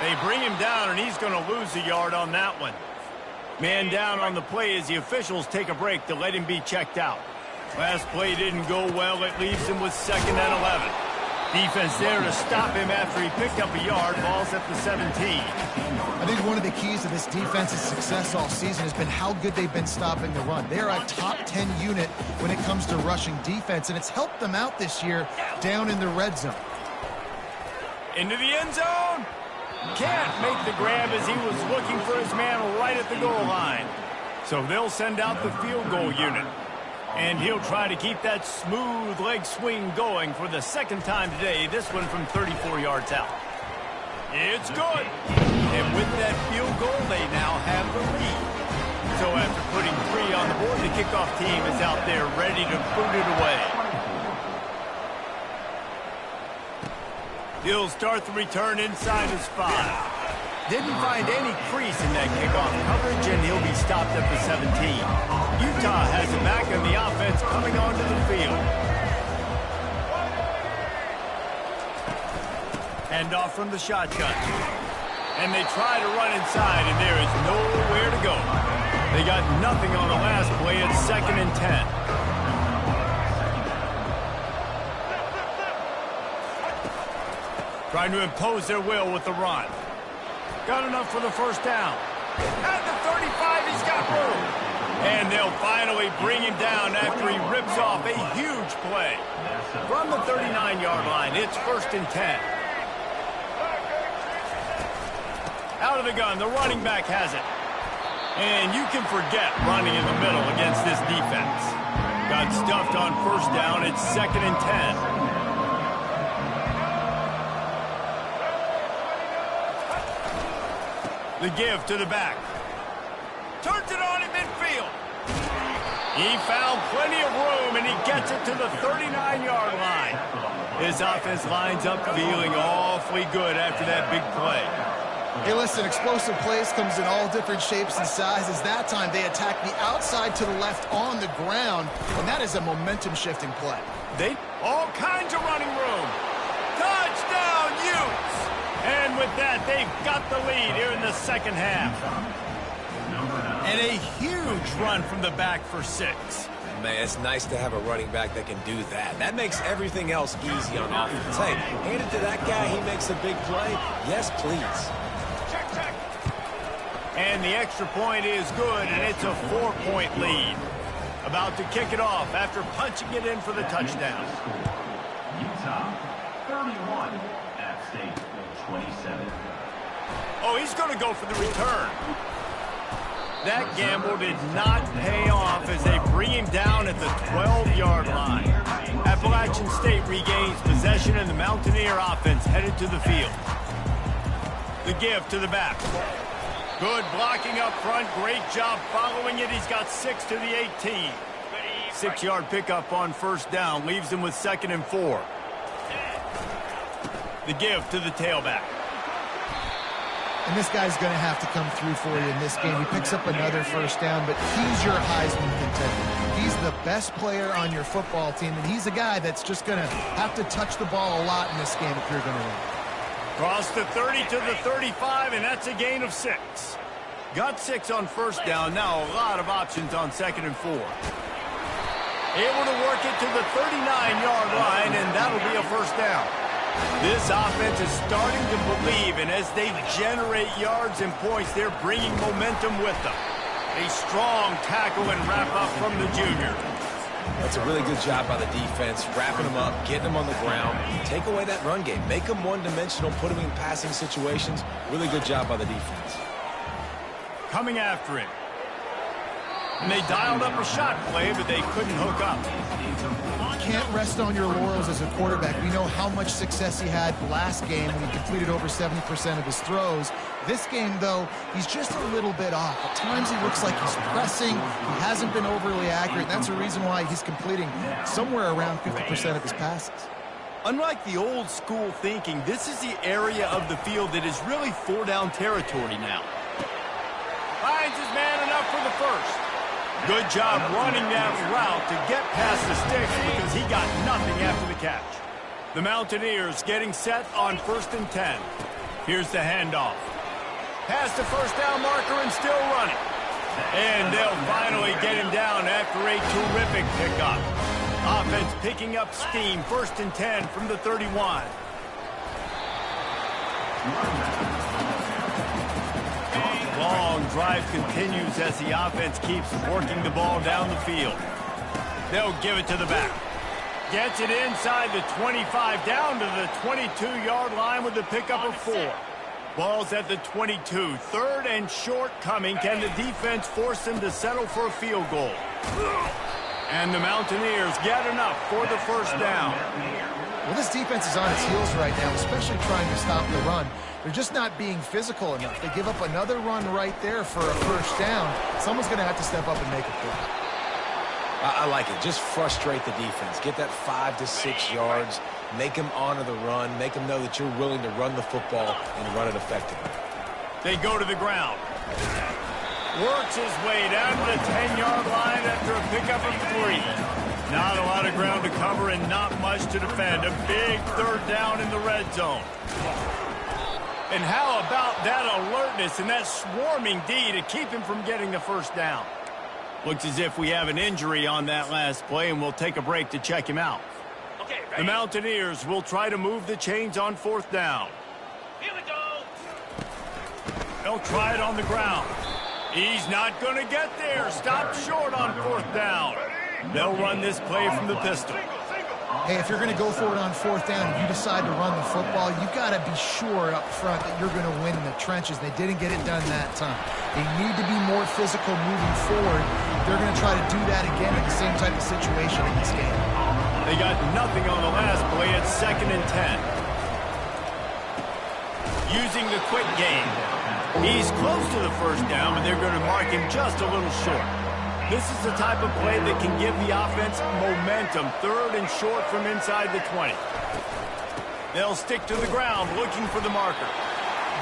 They bring him down, and he's going to lose a yard on that one. Man down on the play as the officials take a break to let him be checked out. Last play didn't go well. It leaves him with 2nd and 11. Defense there to stop him after he picked up a yard. Ball's at the 17. I think one of the keys to this defense's success all season has been how good they've been stopping the run. They are a top 10 unit when it comes to rushing defense, and it's helped them out this year down in the red zone. Into the end zone. Can't make the grab as he was looking for his man right at the goal line. So they'll send out the field goal unit. And he'll try to keep that smooth leg swing going for the 2nd time today, this one from 34 yards out. It's good. And with that field goal, they now have the lead. So after putting 3 on the board, the kickoff team is out there ready to boot it away. He'll start the return inside his 5. Didn't find any crease in that kickoff coverage, and he'll be stopped at the 17. Utah has it back in the offense coming onto the field. Hand off from the shotgun. And they try to run inside, and there is nowhere to go. They got nothing on the last play. It's 2nd and 10. Trying to impose their will with the run. Got enough for the first down. At the 35, he's got room. And they'll finally bring him down after he rips off a huge play. From the 39-yard line, it's 1st and 10. Out of the gun, the running back has it. And you can forget running in the middle against this defense. Got stuffed on first down, it's 2nd and 10. The give to the back. Turns it on in midfield. He found plenty of room, and he gets it to the 39-yard line. His offense lines up feeling awfully good after that big play. Hey, listen, explosive plays comes in all different shapes and sizes. That time, they attack the outside to the left on the ground, and that is a momentum-shifting play. They all kinds of running room. Touchdown, Utes! And with that, they've got the lead here in the second half. And a huge run from the back for 6. Man, it's nice to have a running back that can do that. That makes everything else easy on offense. Hey, hand it to that guy, he makes a big play. Yes, please. Check. And the extra point is good, and it's a 4-point lead. About to kick it off after punching it in for the touchdown. Utah, 31. App State, 27. Oh, he's going to go for the return. That gamble did not pay off as they bring him down at the 12-yard line. Appalachian State regains possession, and the Mountaineer offense headed to the field. The give to the back. Good blocking up front. Great job following it. He's got 6 to the 18. 6-yard pickup on first down. Leaves him with 2nd and 4. The give to the tailback. And this guy's going to have to come through for you in this game. He picks up another first down, but he's your Heisman contender. He's the best player on your football team, and he's a guy that's just going to have to touch the ball a lot in this game if you're going to win. Cross the 30 to the 35, and that's a gain of 6. Got 6 on first down. Now a lot of options on 2nd and 4. Able to work it to the 39-yard line, and that'll be a first down. This offense is starting to believe, and as they generate yards and points, they're bringing momentum with them. A strong tackle and wrap-up from the junior. That's a really good job by the defense, wrapping them up, getting them on the ground. Take away that run game. Make them one-dimensional, put them in passing situations. Really good job by the defense. Coming after it. And they dialed up a shot play, but they couldn't hook up. You can't rest on your laurels as a quarterback. We know how much success he had last game when he completed over 70% of his throws. This game, though, he's just a little bit off. At times he looks like he's pressing. He hasn't been overly accurate. That's the reason why he's completing somewhere around 50% of his passes. Unlike the old school thinking, this is the area of the field that is really 4-down territory now. Finds his man enough for the first. Good job running that route to get past the sticks because he got nothing after the catch. The Mountaineers getting set on 1st and 10. Here's the handoff. Past the first down marker and still running. And they'll finally get him down after a terrific pickup. Offense picking up steam. 1st and 10 from the 31. Long drive continues as the offense keeps working the ball down the field. They'll give it to the back. Gets it inside the 25, down to the 22-yard line with the pickup of 4. Ball's at the 22. 3rd and short coming. Can the defense force them to settle for a field goal? And the Mountaineers get enough for the first down. Well, this defense is on its heels right now, especially trying to stop the run. They're just not being physical enough. They give up another run right there for a first down. Someone's going to have to step up and make a play. I like it. Just frustrate the defense. Get that 5 to 6 yards. Make them honor the run. Make them know that you're willing to run the football and run it effectively. They go to the ground. Works his way down to the 10-yard line after a pickup of 3. Not a lot of ground to cover and not much to defend. A big 3rd down in the red zone. And how about that alertness and that swarming D to keep him from getting the first down? Looks as if we have an injury on that last play, and we'll take a break to check him out. Okay, ready? The Mountaineers will try to move the chains on 4th down. Here we go. They'll try it on the ground. He's not going to get there. Stop short on 4th down. They'll run this play from the pistol. Hey, if you're going to go for it on 4th down and you decide to run the football, you've got to be sure up front that you're going to win in the trenches. They didn't get it done that time. They need to be more physical moving forward. They're going to try to do that again in the same type of situation in this game. They got nothing on the last play. It's 2nd and 10. Using the quick game. He's close to the first down, but they're going to mark him just a little short. This is the type of play that can give the offense momentum. 3rd and short from inside the 20. They'll stick to the ground looking for the marker.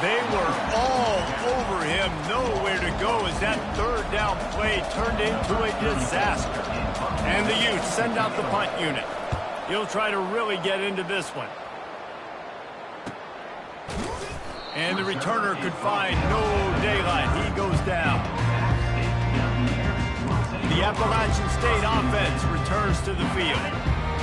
They were all over him. Nowhere to go as that 3rd down play turned into a disaster. And the Utes send out the punt unit. He'll try to really get into this one. And the returner could find no daylight. He goes down. The Appalachian State offense returns to the field.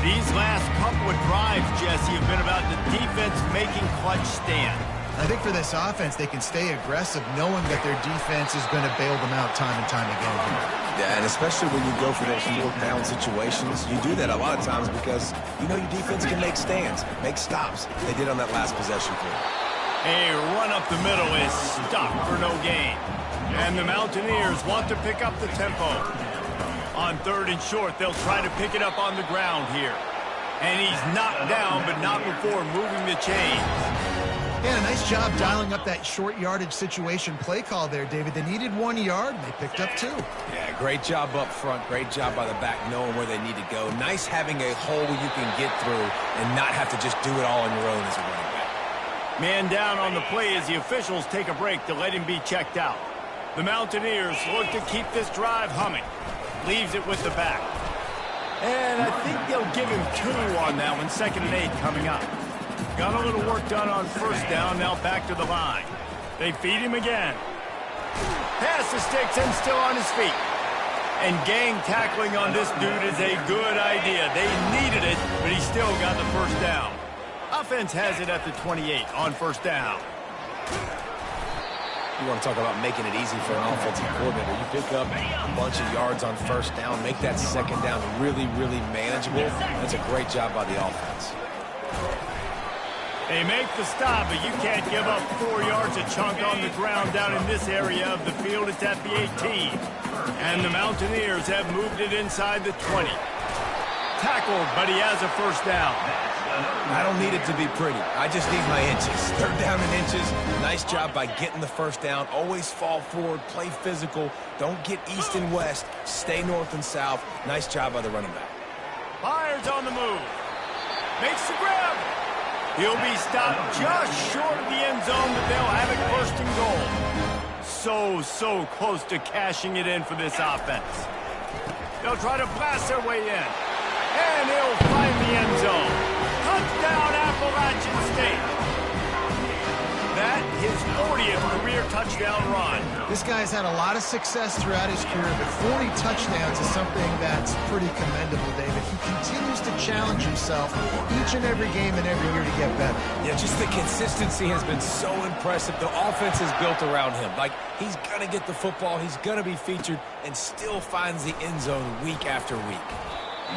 These last couple of drives, Jesse, have been about the defense making clutch stand. I think for this offense, they can stay aggressive knowing that their defense is going to bail them out time and time again. Yeah, and especially when you go for those 4th down situations, you do that a lot of times because you know your defense can make stands, make stops. They did on that last possession play. A run up the middle is stopped for no gain. And the Mountaineers want to pick up the tempo. On 3rd and short, they'll try to pick it up on the ground here. And he's knocked down, but not before moving the chains. Yeah, nice job dialing up that short yardage situation play call there, David. They needed 1 yard, and they picked up 2. Yeah, great job up front. Great job by the back knowing where they need to go. Nice having a hole where you can get through and not have to just do it all on your own as a running back. Man down on the play as the officials take a break to let him be checked out. The Mountaineers look to keep this drive humming. Leaves it with the back. And I think they'll give him 2 on that one. 2nd and 8 coming up. Got a little work done on 1st down. Now back to the line. They feed him again. Pass the sticks and still on his feet. And gang tackling on this dude is a good idea. They needed it, but he still got the first down. Offense has it at the 28 on 1st down. You want to talk about making it easy for an offensive coordinator. You pick up a bunch of yards on 1st down, make that 2nd down really, really manageable. That's a great job by the offense. They make the stop, but you can't give up 4 yards a chunk on the ground down in this area of the field. It's at the 18. And the Mountaineers have moved it inside the 20. Tackled, but he has a first down. I don't need it to be pretty. I just need my inches. 3rd down and inches. Nice job by getting the first down. Always fall forward, play physical. Don't get east and west. Stay north and south. Nice job by the running back. Byers on the move. Makes the grab. He'll be stopped just short of the end zone, but they'll have it 1st and goal. So close to cashing it in for this offense. They'll try to blast their way in. And he'll find the end zone. Touchdown, Appalachian State. That his 40th career touchdown run. This guy's had a lot of success throughout his career, but 40 touchdowns is something that's pretty commendable, David. He continues to challenge himself each and every game and every year to get better. Yeah, just the consistency has been so impressive. The offense is built around him. Like, he's going to get the football, he's going to be featured, and still finds the end zone week after week.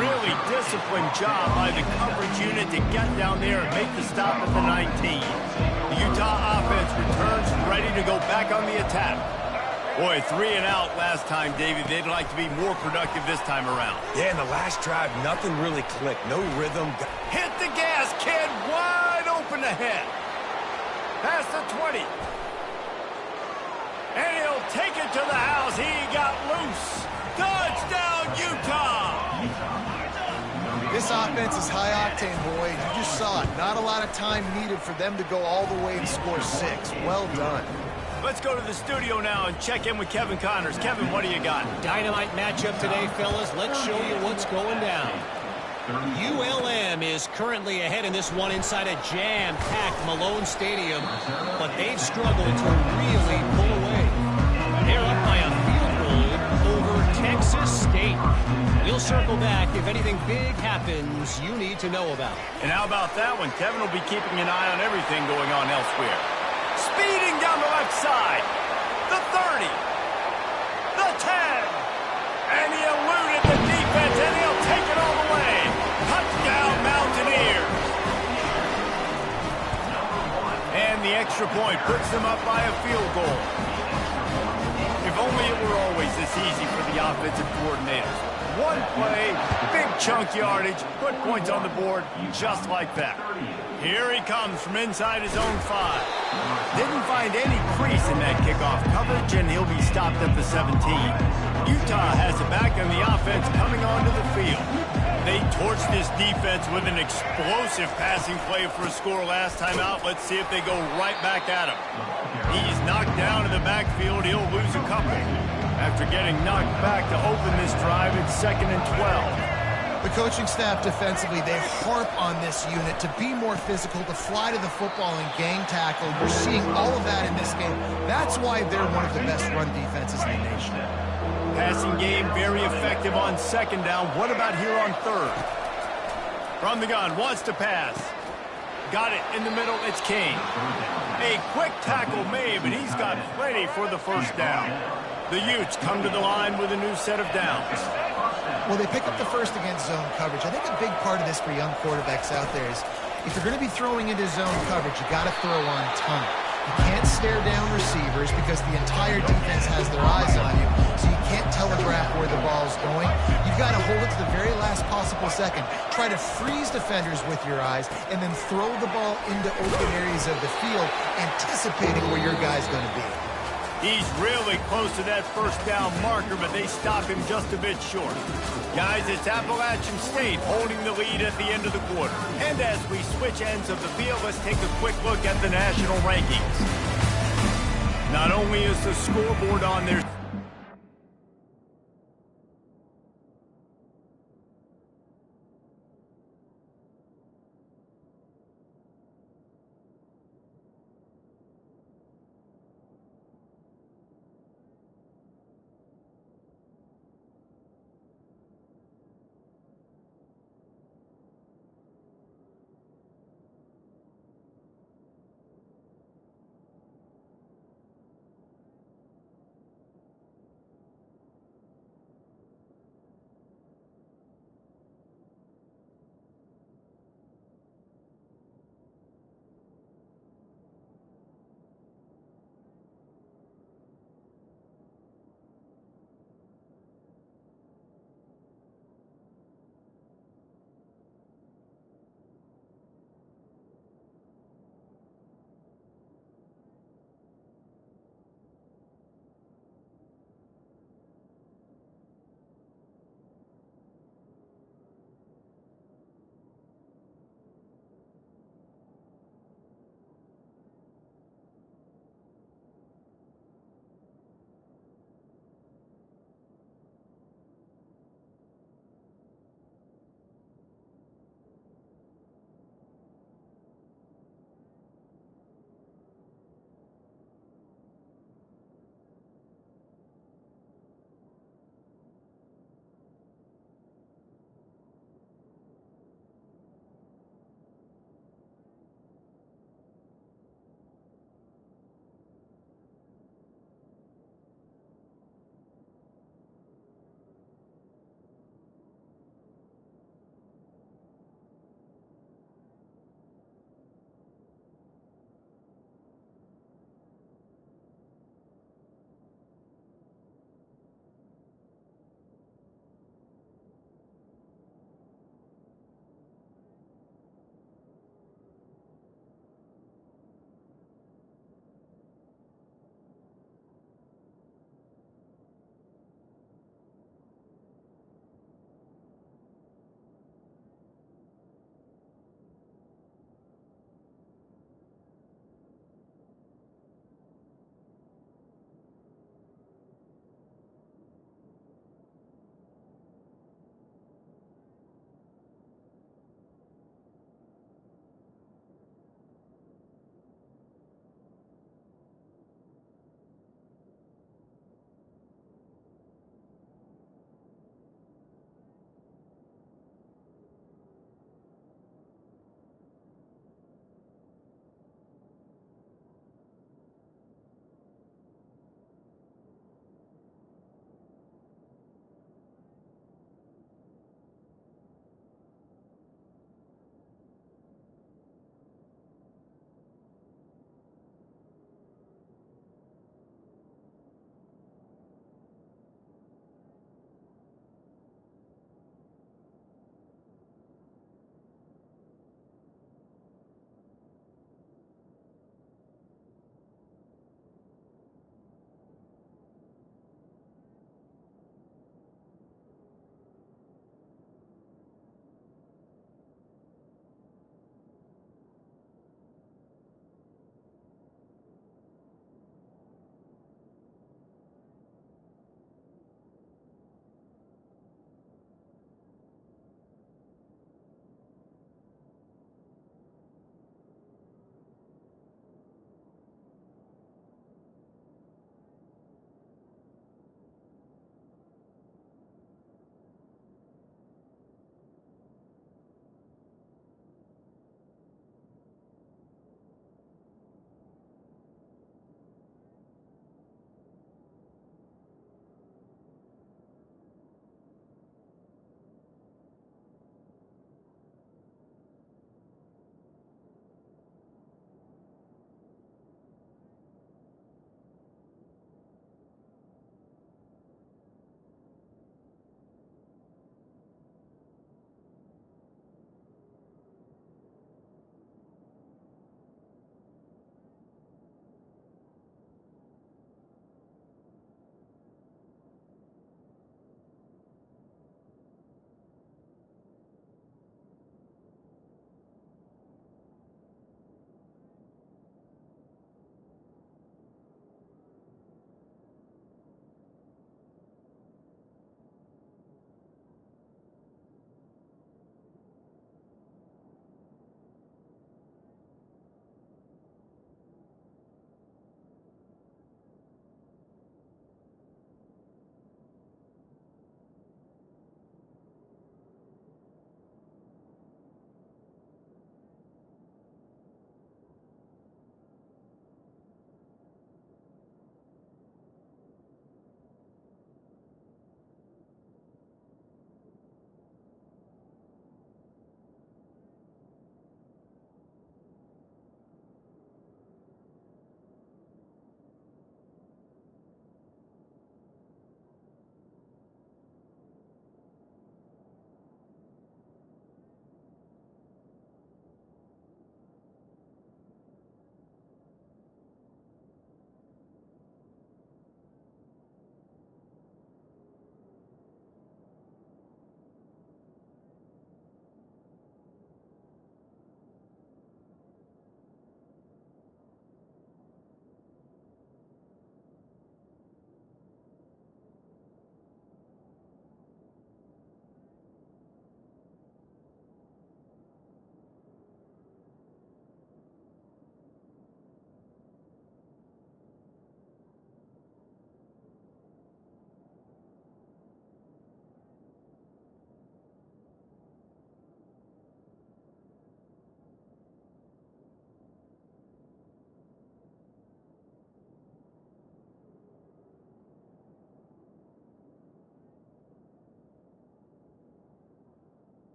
Really disciplined job by the coverage unit to get down there and make the stop at the 19. The Utah offense returns ready to go back on the attack. Boy, 3 and out last time, David. They'd like to be more productive this time around. Yeah, in the last drive, nothing really clicked. No rhythm. Hit the gas, kid. Wide open ahead. Past the 20. And he'll take it to the house. He got loose. Touchdown, Utah! This offense is high-octane, boy. You just saw it. Not a lot of time needed for them to go all the way and score 6. Well done. Let's go to the studio now and check in with Kevin Connors. Kevin, what do you got? Dynamite matchup today, fellas. Let's show you what's going down. ULM is currently ahead in this one inside a jam-packed Malone Stadium, but they've struggled to really pull away. They're up by a field goal over Texas State. We'll circle back if anything big happens you need to know about. And how about that one? Kevin will be keeping an eye on everything going on elsewhere. Speeding down the left side. The 30. The 10. And he eluded the defense, and he'll take it all the way. Touchdown, Mountaineers. And the extra point puts them up by a field goal. If only it were always this easy for the offensive coordinators. One play, big chunk yardage, put points on the board just like that. Here he comes from inside his own 5. Didn't find any crease in that kickoff coverage, and he'll be stopped at the 17. Utah has it back on the offense coming onto the field. They torched this defense with an explosive passing play for a score last time out. Let's see if they go right back at him. He's knocked down in the backfield. He'll lose a couple. After getting knocked back to open this drive, it's 2nd and 12. The coaching staff defensively, they harp on this unit to be more physical, to fly to the football and gang tackle. You're seeing all of that in this game. That's why they're one of the best run defenses in the nation. Passing game very effective on 2nd down. What about here on 3rd? From the gun, wants to pass. Got it in the middle, it's King. A quick tackle made, but he's got plenty for the 1st down. The Utes come to the line with a new set of downs. Well, they pick up the 1st against zone coverage. I think a big part of this for young quarterbacks out there is if you're going to be throwing into zone coverage, you got to throw on time. You can't stare down receivers because the entire defense has their eyes on you, so you can't telegraph where the ball's going. You've got to hold it to the very last possible second. Try to freeze defenders with your eyes, and then throw the ball into open areas of the field, anticipating where your guy's going to be. He's really close to that 1st down marker, but they stop him just a bit short. Guys, it's Appalachian State holding the lead at the end of the quarter. And as we switch ends of the field, let's take a quick look at the national rankings. Not only is the scoreboard on there,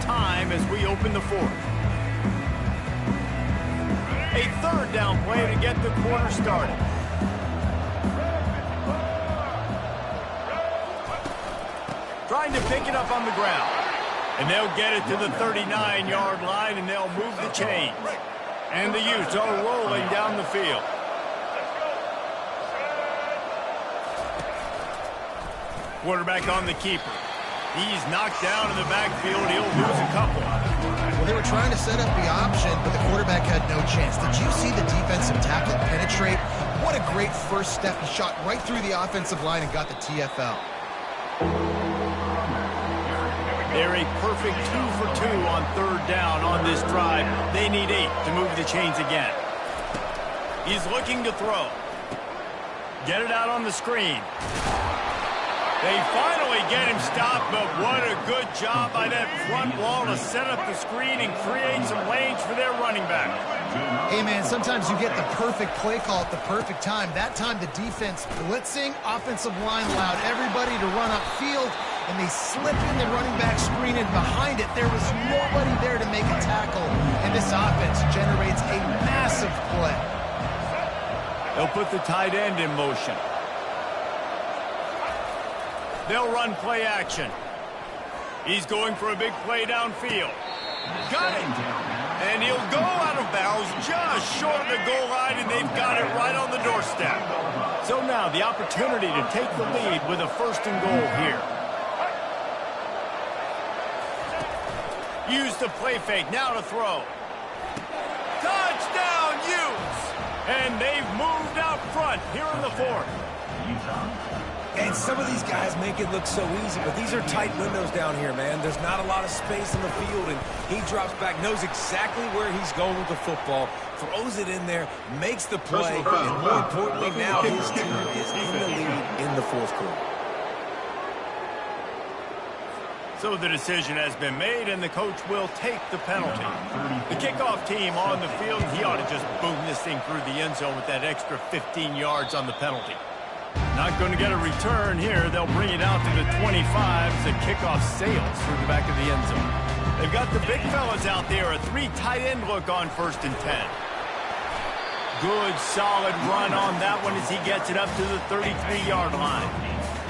time as we open the fourth. A third down play to get the quarter started. Trying to pick it up on the ground. And they'll get it to the 39-yard line, and they'll move the chains. And the Utes are rolling down the field. Quarterback on the keeper. He's knocked down in the backfield. He'll lose a couple. Well, they were trying to set up the option, but the quarterback had no chance. Did you see the defensive tackle penetrate? What a great first step. He shot right through the offensive line and got the TFL. They're a perfect 2 for 2 on third down on this drive. They need 8 to move the chains again. He's looking to throw. Get it out on the screen. They finally get him stopped, but what a good job by that front wall to set up the screen and create some lanes for their running back. Hey, man, sometimes you get the perfect play call at the perfect time. That time the defense blitzing, offensive line allowed everybody to run upfield, and they slip in the running back screen, and behind it there was nobody there to make a tackle, and this offense generates a massive play. They'll put the tight end in motion. They'll run play action. He's going for a big play downfield. Got it. And he'll go out of bounds just short of the goal line, and they've got it right on the doorstep. So now the opportunity to take the lead with a 1st and goal here. Use the play fake. Now to throw. Touchdown, Utes! And they've moved out front here in the 4th. And some of these guys make it look so easy, but these are tight windows down here, man. There's not a lot of space in the field, and he drops back, knows exactly where he's going with the football, throws it in there, makes the play, and more importantly, now his team is in the lead in the 4th quarter. So the decision has been made, and the coach will take the penalty. The kickoff team on the field, he ought to just boom this thing through the end zone with that extra 15 yards on the penalty. Not going to get a return here. They'll bring it out to the 25 as the kickoff sails through the back of the end zone. They've got the big fellas out there, a 3 tight end look on 1st and 10. Good, solid run on that one as he gets it up to the 33-yard line.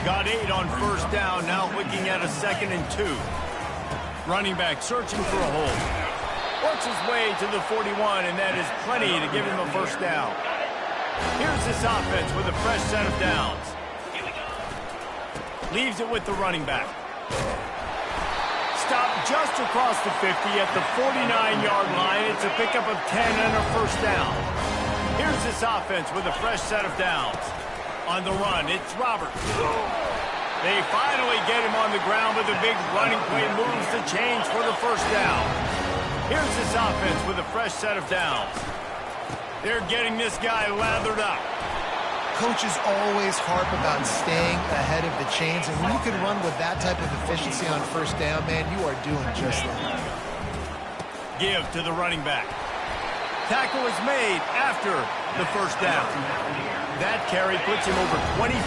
Got 8 on 1st down, now looking at a 2nd and 2. Running back searching for a hole. Works his way to the 41, and that is plenty to give him a 1st down. Here's this offense with a fresh set of downs. Leaves it with the running back. Stopped just across the 50 at the 49-yard line. It's a pickup of 10 and a 1st down. Here's this offense with a fresh set of downs. On the run, it's Roberts. They finally get him on the ground with a big running play, moves the chains for the 1st down. Here's this offense with a fresh set of downs. They're getting this guy lathered up. Coaches always harp about staying ahead of the chains, and when you can run with that type of efficiency on 1st down, man, you are doing just that. Give to the running back. Tackle is made after the 1st down. That carry puts him over 2,500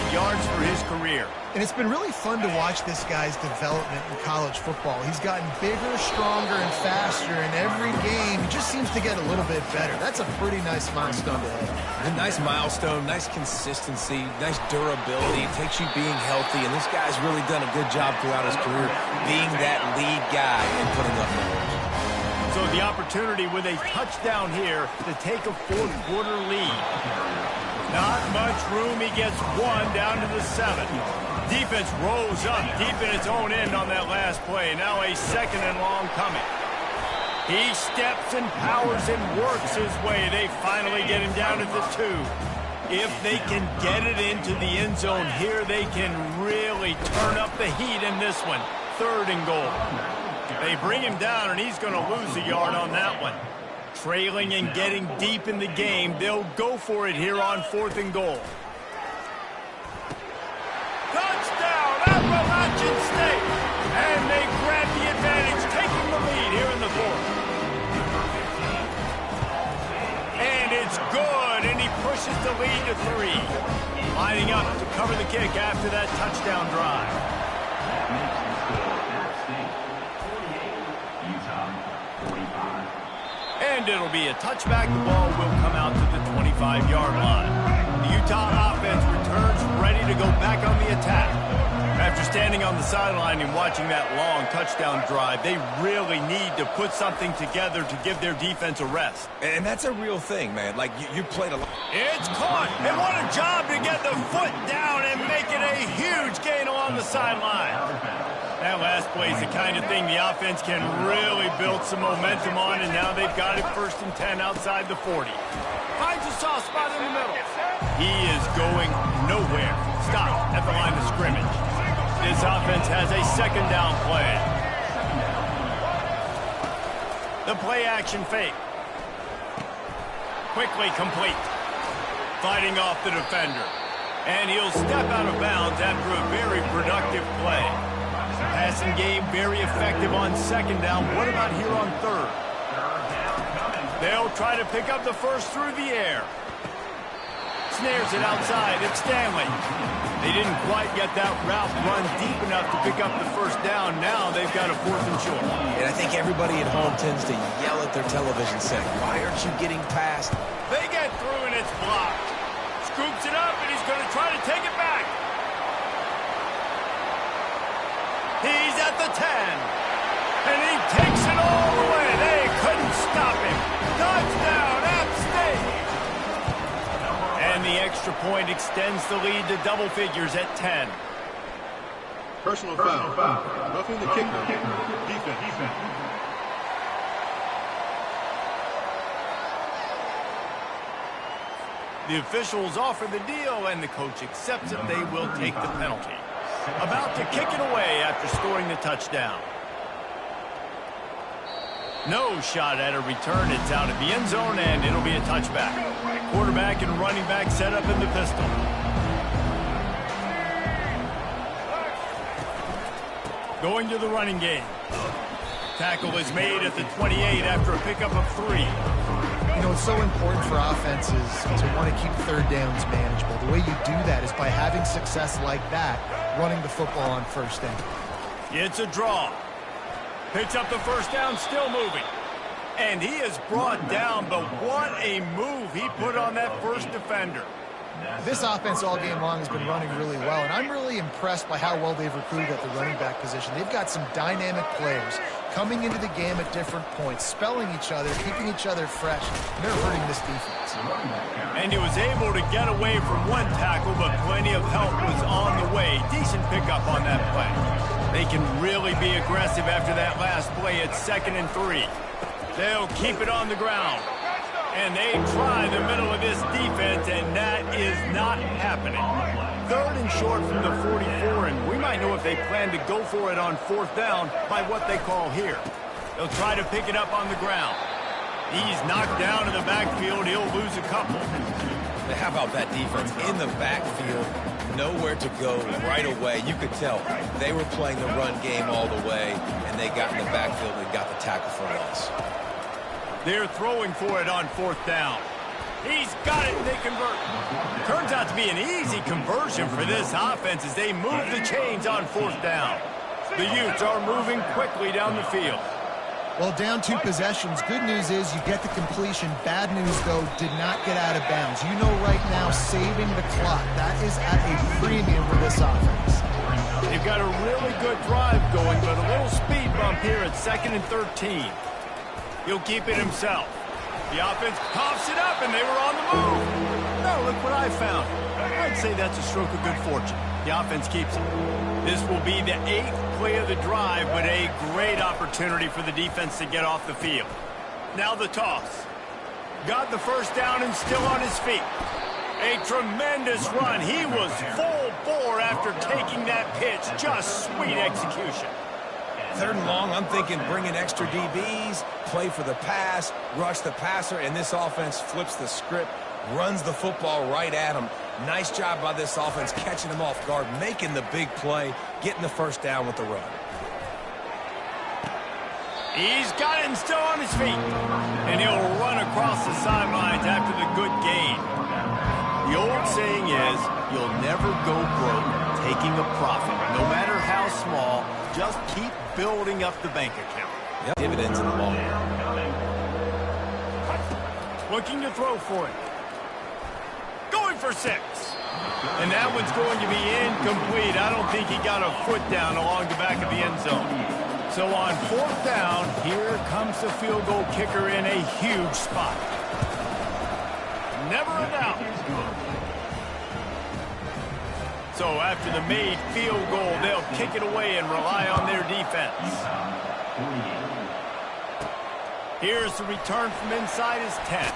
yards for his career. And it's been really fun to watch this guy's development in college football. He's gotten bigger, stronger, and faster in every game. He just seems to get a little bit better. That's a pretty nice milestone to hit. A nice milestone, nice consistency, nice durability. It takes you being healthy, and this guy's really done a good job throughout his career being that lead guy and putting up numbers. So the opportunity with a touchdown here to take a 4th quarter lead. Not much room. He gets 1 down to the 7. Defense rolls up deep in its own end on that last play. Now a 2nd and long coming. He steps and powers and works his way. They finally get him down at the 2. If they can get it into the end zone here, they can really turn up the heat in this one. 3rd and goal. They bring him down, and he's going to lose a yard on that one. Trailing and getting deep in the game, they'll go for it here on 4th and goal. Touchdown, Appalachian State! And they grab the advantage, taking the lead here in the 4th. And it's good, and he pushes the lead to 3. Lining up to cover the kick after that touchdown drive. And it'll be a touchback. The ball will come out to the 25-yard line. The Utah offense returns ready to go back on the attack. After standing on the sideline and watching that long touchdown drive, they really need to put something together to give their defense a rest. And that's a real thing, man. Like, you played a lot. It's caught, and what a job to get the foot down and make it a huge gain along the sideline. That last play is the kind of thing the offense can really build some momentum on, and now they've got it 1st and 10 outside the 40. Finds a soft spot in the middle. He is going nowhere. Stop at the line of scrimmage. This offense has a 2nd down play. The play action fake. Quickly complete. Fighting off the defender. And he'll step out of bounds after a very productive play. Passing game very effective on 2nd down. What about here on 3rd? They'll try to pick up the first through the air. Snares it outside. It's Stanley. They didn't quite get that route run deep enough to pick up the 1st down. Now they've got a 4th and short. And I think everybody at home tends to yell at their television set, why aren't you getting past? They get through and it's blocked. Scoops it up and he's going to try to take it back. He's at the 10. And he takes it all the way. They couldn't stop him. Touchdown, App State. And the extra point extends the lead to double figures at 10. Personal foul. Roughing the kicker. Defense. The officials offer the deal, and the coach accepts it. They will take the penalty. About to kick it away after scoring the touchdown. No shot at a return. It's out of the end zone, and it'll be a touchback. Quarterback and running back set up in the pistol. Going to the running game. Tackle is made at the 28 after a pickup of 3. You know, it's so important for offenses to want to keep 3rd downs manageable. The way you do that is by having success like that, running the football on 1st down. It's a draw. Picks up the 1st down, still moving. And he is brought down, but what a move he put on that first defender. This offense all game long has been running really well, and I'm really impressed by how well they've recruited at the running back position. They've got some dynamic players coming into the game at different points, spelling each other, keeping each other fresh, and they're hurting this defense. And he was able to get away from one tackle, but plenty of help was on the way. Decent pickup on that play. They can really be aggressive after that last play at 2nd and 3. They'll keep it on the ground. And they try the middle of this defense, and that is not happening. 3rd and short from the 44, and we might know if they plan to go for it on 4th down by what they call here. They'll try to pick it up on the ground. He's knocked down in the backfield. He'll lose a couple. How about that defense in the backfield? Nowhere to go right away. You could tell they were playing the run game all the way, and they got in the backfield and got the tackle for loss. They're throwing for it on 4th down. He's got it, and they convert. Turns out to be an easy conversion for this offense as they move the chains on 4th down. The Utes are moving quickly down the field. Well, down 2 possessions. Good news is you get the completion. Bad news, though, did not get out of bounds. You know right now, saving the clock. That is at a premium for this offense. They've got a really good drive going, but a little speed bump here at 2nd and 13. He'll keep it himself. The offense pops it up, and they were on the move. No, look what I found. I'd say that's a stroke of good fortune. The offense keeps it. This will be the 8th play of the drive, but a great opportunity for the defense to get off the field. Now the toss. Got the 1st down and still on his feet. A tremendous run. He was full bore after taking that pitch. Just sweet execution. 3rd and long, I'm thinking bring in extra DBs, play for the pass, rush the passer, and this offense flips the script, runs the football right at him. Nice job by this offense catching him off guard, making the big play, getting the 1st down with the run. He's got it and still on his feet. And he'll run across the sidelines after the good gain. The old saying is, you'll never go broke taking a profit. No matter how small, just keep building up the bank account. Yep. Dividends in the long run. Looking to throw for it. Going for 6. And that one's going to be incomplete. I don't think he got a foot down along the back of the end zone. So on 4th down, here comes the field goal kicker in a huge spot. Never a doubt. So after the made field goal, they'll kick it away and rely on their defense. Here's the return from inside his 10.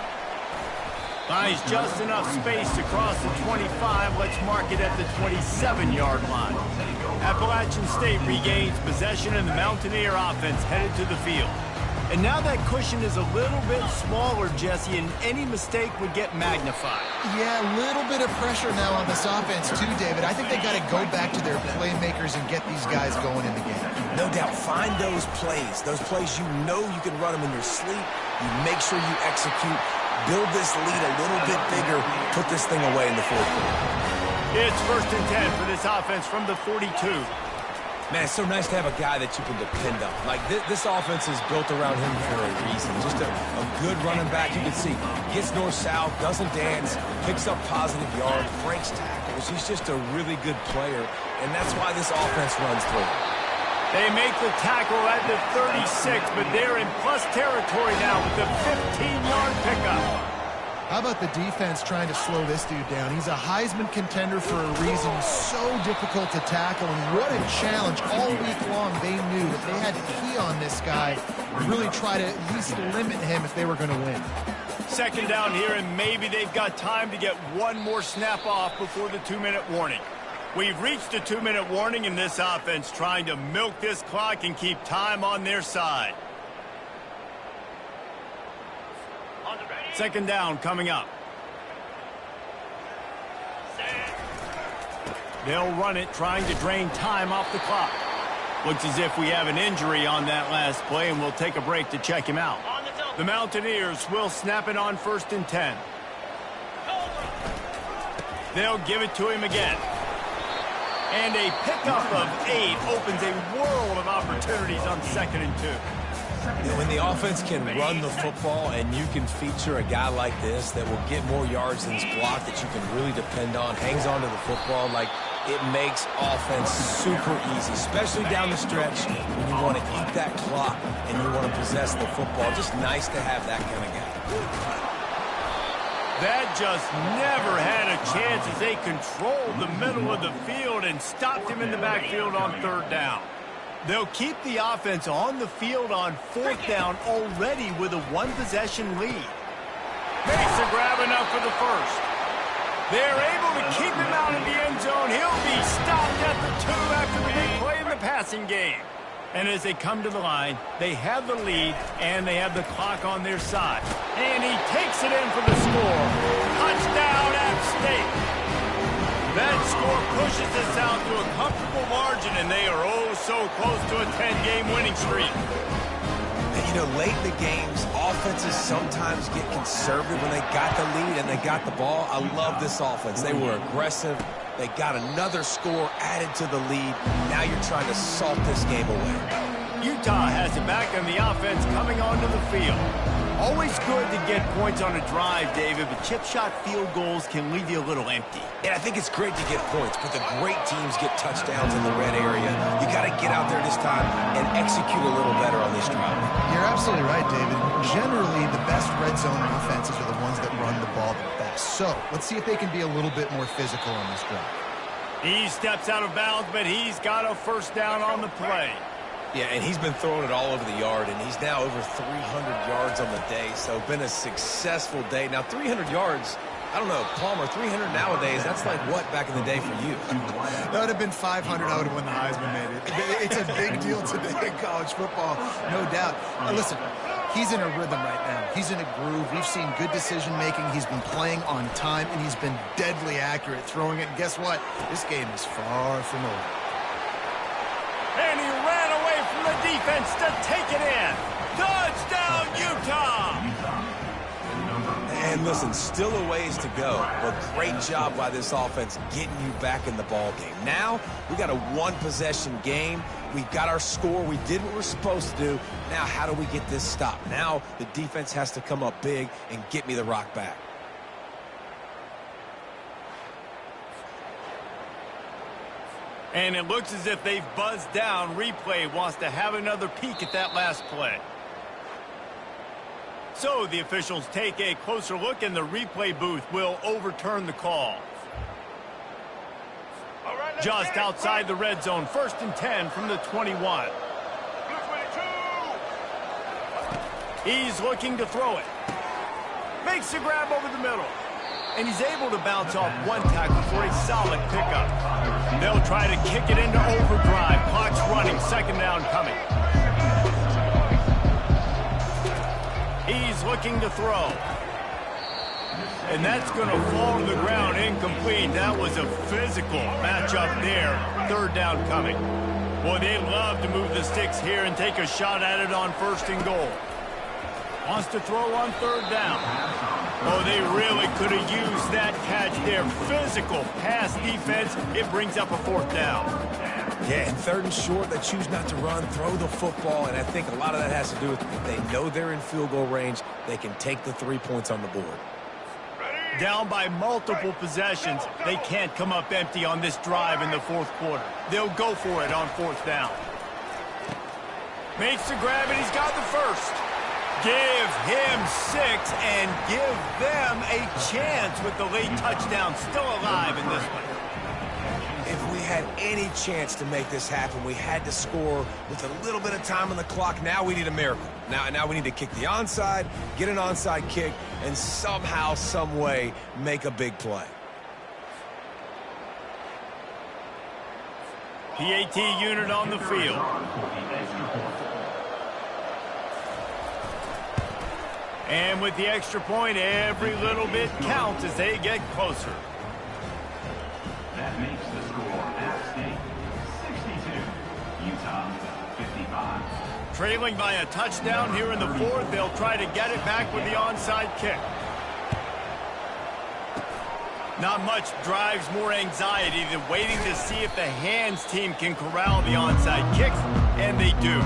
Finds just enough space to cross the 25. Let's mark it at the 27-yard line. Appalachian State regains possession, and the Mountaineer offense headed to the field. And now that cushion is a little bit smaller, Jesse, and any mistake would get magnified. Yeah, a little bit of pressure now on this offense too, David. I think they got to go back to their playmakers and get these guys going in the game. No doubt. Find those plays you know you can run them in your sleep. You make sure you execute. Build this lead a little bit bigger. Put this thing away in the 4th quarter. It's 1st and 10 for this offense from the 42. Man, it's so nice to have a guy that you can depend on. Like, this offense is built around him for a reason. Just a good running back. You can see, gets north-south, doesn't dance, picks up positive yards, breaks tackles. He's just a really good player, and that's why this offense runs through. They make the tackle at the 36, but they're in plus territory now with the 15-yard pickup. How about the defense trying to slow this dude down? He's a Heisman contender for a reason. So difficult to tackle, and what a challenge. All week long, they knew that they had to key on this guy and really try to at least limit him if they were going to win. 2nd down here, and maybe they've got time to get one more snap off before the 2-minute warning. We've reached the 2-minute warning, and this offense trying to milk this clock and keep time on their side. 2nd down coming up. They'll run it, trying to drain time off the clock. Looks as if we have an injury on that last play, and we'll take a break to check him out. The Mountaineers will snap it on 1st and 10. They'll give it to him again. And a pickup of 8 opens a world of opportunities on 2nd and 2. When the offense can run the football and you can feature a guy like this that will get more yards than his block that you can really depend on, hangs on to the football, like it makes offense super easy, especially down the stretch when you want to eat that clock and you want to possess the football. Just nice to have that kind of guy. That just never had a chance as they controlled the middle of the field and stopped him in the backfield on 3rd down. They'll keep the offense on the field on 4th down already with a 1-possession lead. Makes the grab enough for the 1st. They're able to keep him out in the end zone. He'll be stopped at the 2 after the big play in the passing game. And as they come to the line, they have the lead and they have the clock on their side. And he takes it in for the score. Touchdown, App State. That score pushes us out to a comfortable margin, and they are oh so close to a 10-game winning streak. And, you know, late in the games, offenses sometimes get conservative when they got the lead and they got the ball. I love this offense. They were aggressive. They got another score added to the lead. Now you're trying to salt this game away. Utah has it back on the offense coming onto the field. Always good to get points on a drive, David, but chip shot field goals can leave you a little empty. And I think it's great to get points, but the great teams get touchdowns in the red area. You got to get out there this time and execute a little better on this drive. You're absolutely right, David. Generally, the best red zone offenses are the ones that run the ball the best. So let's see if they can be a little bit more physical on this drive. He steps out of bounds, but he's got a 1st down on the play. Yeah, and he's been throwing it all over the yard, and he's now over 300 yards on the day, so been a successful day. Now, 300 yards, I don't know, Palmer, 300 nowadays, that's like what back in the day for you? That would have been 500. I would have won the Heisman, made it. It's a big deal today in college football, no doubt. Now, listen, he's in a rhythm right now. He's in a groove. We've seen good decision-making. He's been playing on time, and he's been deadly accurate throwing it. And guess what? This game is far from over. And he ran away from the defense to take it in. Touchdown, Utah! And listen, still a ways to go, but great job by this offense getting you back in the ball game. Now, we got a one-possession game. We've got our score. We did what we're supposed to do. Now, how do we get this stopped? Now, the defense has to come up big and get me the rock back. And it looks as if they've buzzed down. Replay wants to have another peek at that last play. So the officials take a closer look, and the replay booth will overturn the call. Just outside the red zone, 1st and 10 from the 21. He's looking to throw it. Makes the grab over the middle. And he's able to bounce off one tackle for a solid pickup. They'll try to kick it into overdrive. Clock's running, 2nd down coming. He's looking to throw. And that's going to fall to the ground incomplete. That was a physical matchup there. 3rd down coming. Boy, they'd love to move the sticks here and take a shot at it on 1st and goal. Wants to throw on 3rd down. Oh, they really could have used that catch there. Physical pass defense. It brings up a 4th down. Yeah, and 3rd and short, they choose not to run, throw the football, and I think a lot of that has to do with they know they're in field goal range. They can take the 3 points on the board. Down by multiple possessions. They can't come up empty on this drive in the 4th quarter. They'll go for it on 4th down. Makes the grab, and he's got the 1st. Give him 6 and give them a chance with the late touchdown still alive in this one. If we had any chance to make this happen, we had to score with a little bit of time on the clock. Now we need a miracle. Now we need to kick the onside, get an onside kick, and somehow, some way, make a big play. PAT unit on the field. And with the extra point, every little bit counts as they get closer. That makes the score App State 62, Utah 55. Trailing by a touchdown here in the 4th, they'll try to get it back with the onside kick. Not much drives more anxiety than waiting to see if the hands team can corral the onside kicks, and they do.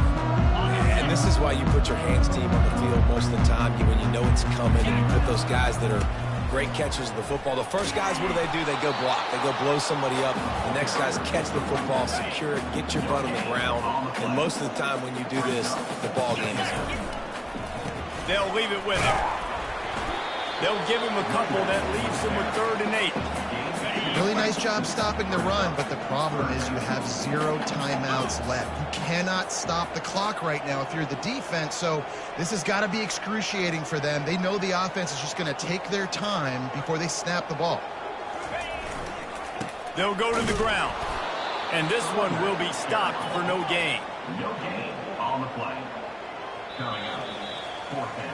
And this is why you put your hands team on the field most of the time when you know it's coming, and you put those guys that are great catchers of the football. The first guys, what do? They go block. They go blow somebody up. The next guys catch the football, secure it, get your butt on the ground. And most of the time when you do this, the ball game is over. They'll leave it with him. They'll give him a couple that leaves him with 3rd and 8. Really nice job stopping the run, but the problem is you have 0 timeouts left. You cannot stop the clock right now if you're the defense, so this has got to be excruciating for them. They know the offense is just going to take their time before they snap the ball. They'll go to the ground, and this one will be stopped for no gain. No gain on the play. Coming up, 4th down.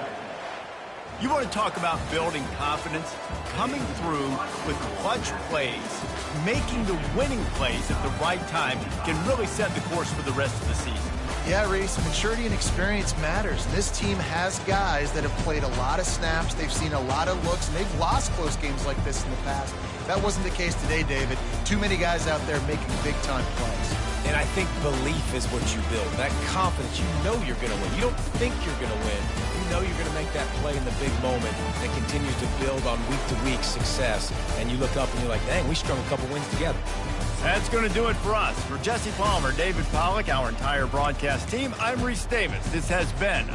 You want to talk about building confidence? Coming through with clutch plays, making the winning plays at the right time can really set the course for the rest of the season. Yeah, Reese, maturity and experience matters. This team has guys that have played a lot of snaps. They've seen a lot of looks, and they've lost close games like this in the past. That wasn't the case today, David. Too many guys out there making big-time plays. And I think belief is what you build. That confidence, you know you're going to win. You don't think you're going to win. You know you're going to make that play in the big moment that continues to build on week-to-week success. And you look up and you're like, dang, we strung a couple wins together. That's going to do it for us. For Jesse Palmer, David Pollack, our entire broadcast team, I'm Reese Davis. This has been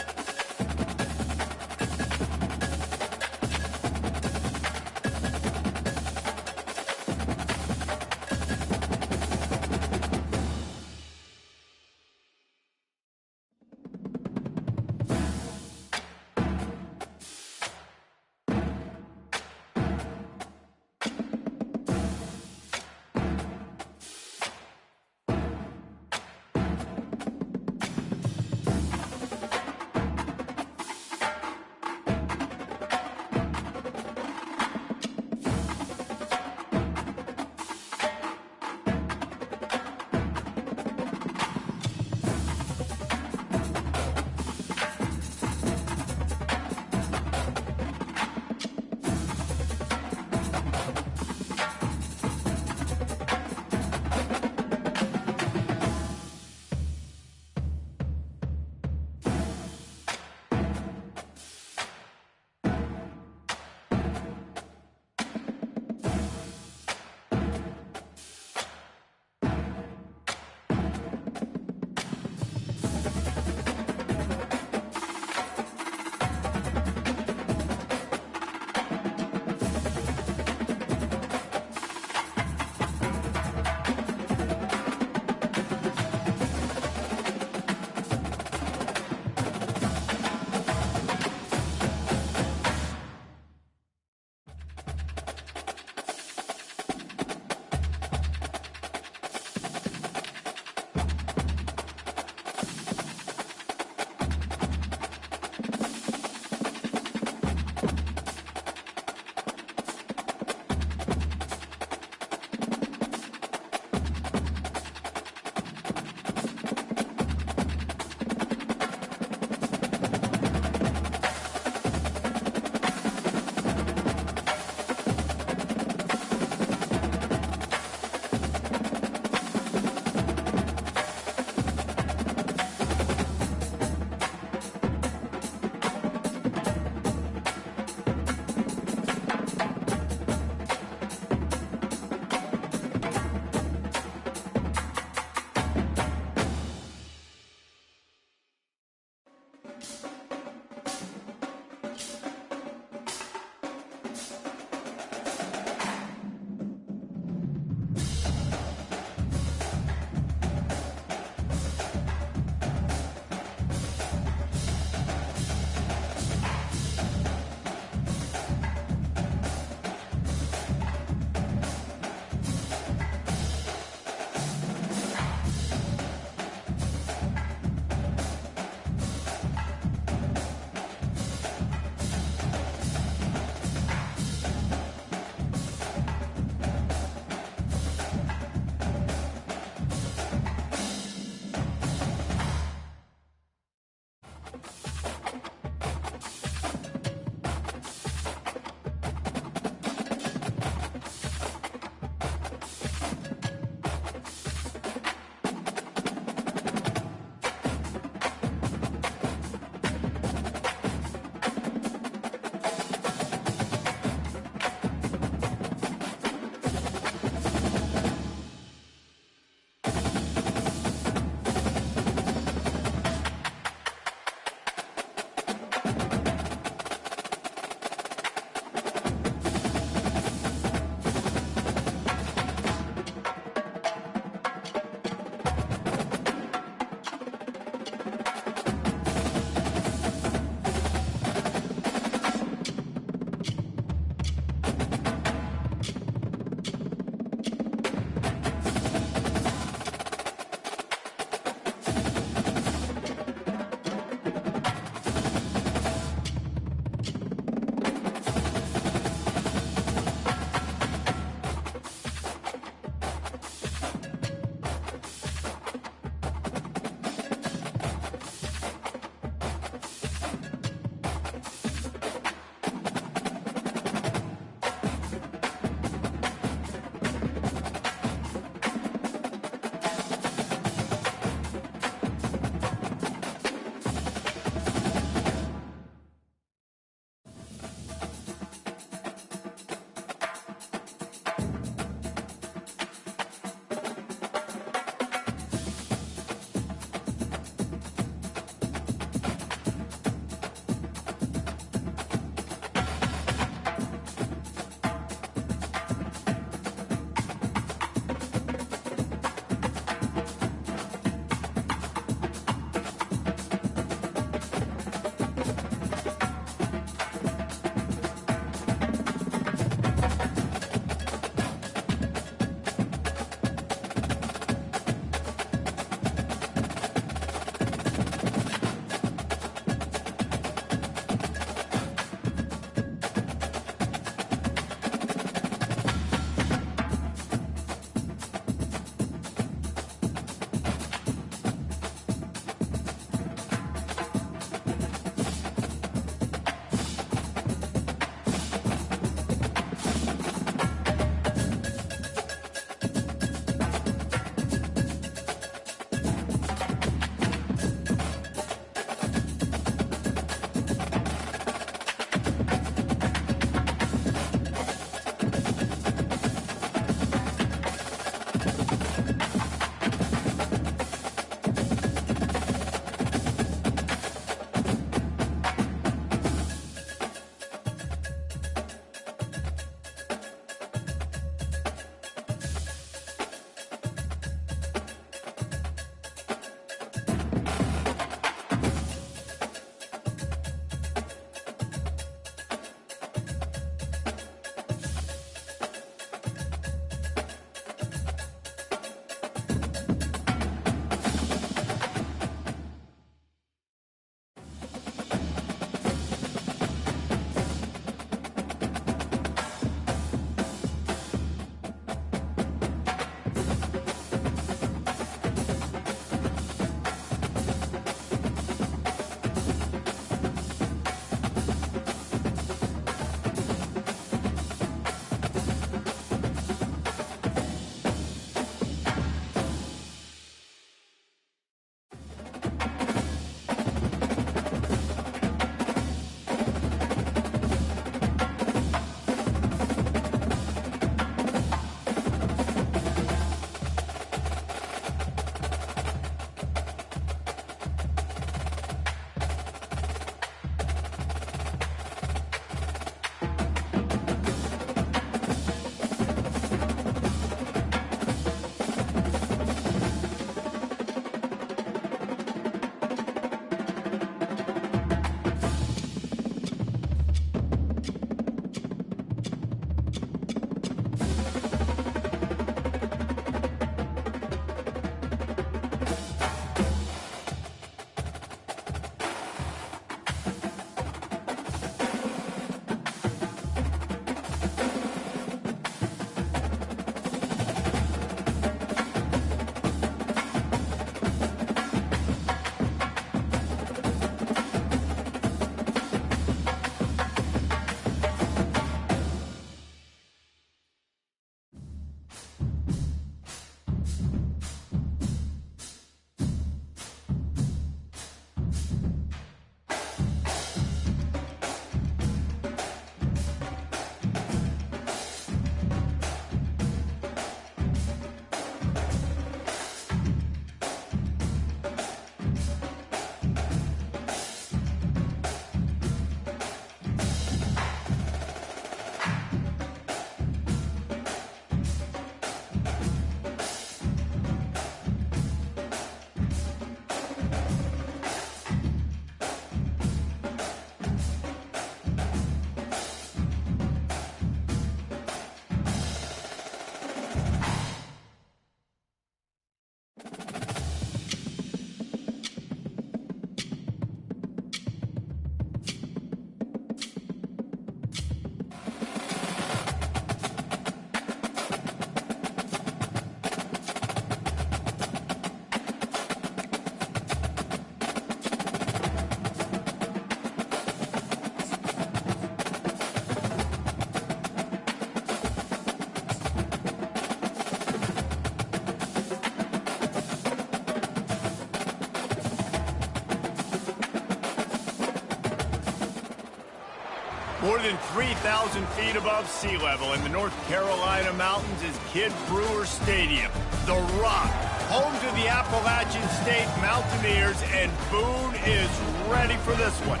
More than 3,000 feet above sea level in the North Carolina mountains is Kid Brewer Stadium, the Rock, home to the Appalachian State Mountaineers, and Boone is ready for this one.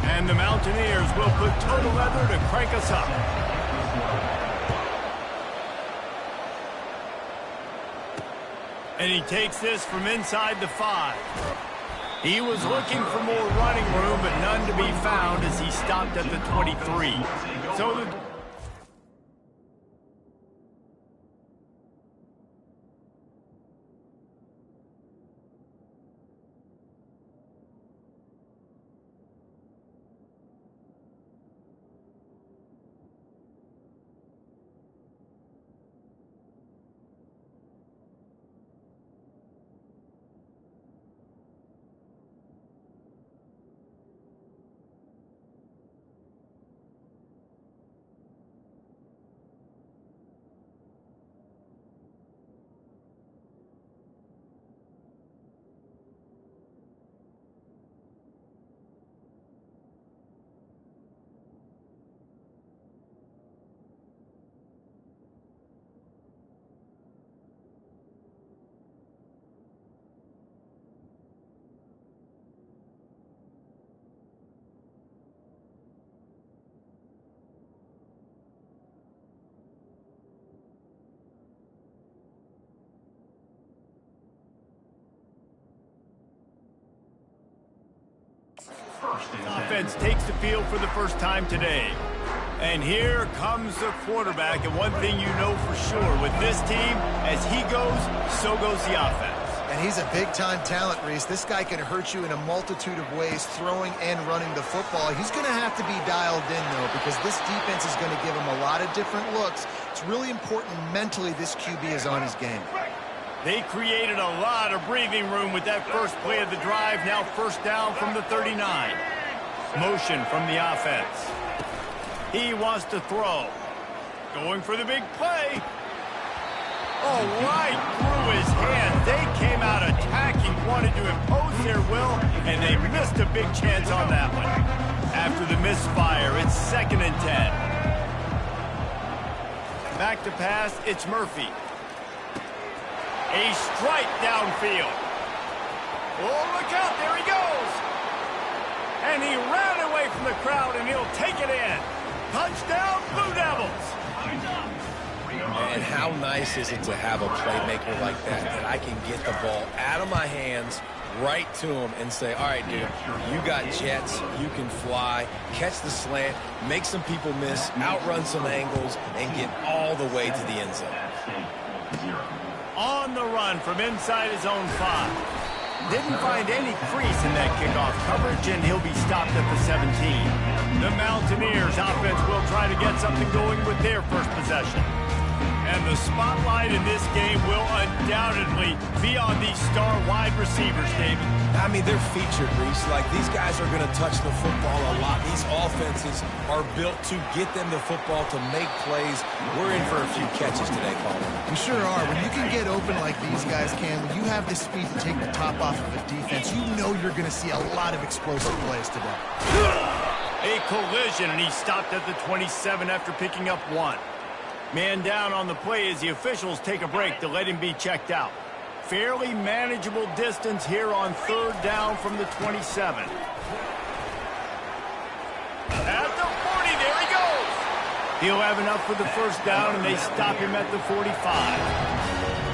And the Mountaineers will put total leather to crank us up. And he takes this from inside the 5. He was looking for more running room, but none to be found as he stopped at the 23. So the offense takes the field for the first time today. And here comes the quarterback. And one thing you know for sure, with this team, as he goes, so goes the offense. And he's a big-time talent, Reese. This guy can hurt you in a multitude of ways, throwing and running the football. He's going to have to be dialed in, though, because this defense is going to give him a lot of different looks. It's really important mentally this QB is on his game. They created a lot of breathing room with that first play of the drive. Now first down from the 39. Motion from the offense. He wants to throw. Going for the big play. Oh, right through his hand. They came out attacking, wanted to impose their will, and they missed a big chance on that one. After the misfire, it's 2nd and 10. Back to pass, it's Murphy. A strike downfield. Oh, look out, there he goes. And he ran away from the crowd, and he'll take it in. Touchdown, Blue Devils. And how nice is it to have a playmaker like that I can get the ball out of my hands, right to him, and say, all right, dude, you got jets, you can fly, catch the slant, make some people miss, outrun some angles, and get all the way to the end zone. On the run from inside his own 5. Didn't find any crease in that kickoff coverage, and he'll be stopped at the 17. The Mountaineers offense will try to get something going with their first possession. And the spotlight in this game will undoubtedly be on these star wide receivers, David. I mean, they're featured, Reese. Like, these guys are going to touch the football a lot. These offenses are built to get them the football, to make plays. We're in for a few catches today, Colin. We sure are. When you can get open like these guys can, when you have the speed to take the top off of a defense, you know you're going to see a lot of explosive plays today. A collision, and he stopped at the 27 after picking up 1. Man down on the play as the officials take a break to let him be checked out. Fairly manageable distance here on 3rd down from the 27. At the 40, there he goes. He'll have enough for the first down, and they stop him at the 45.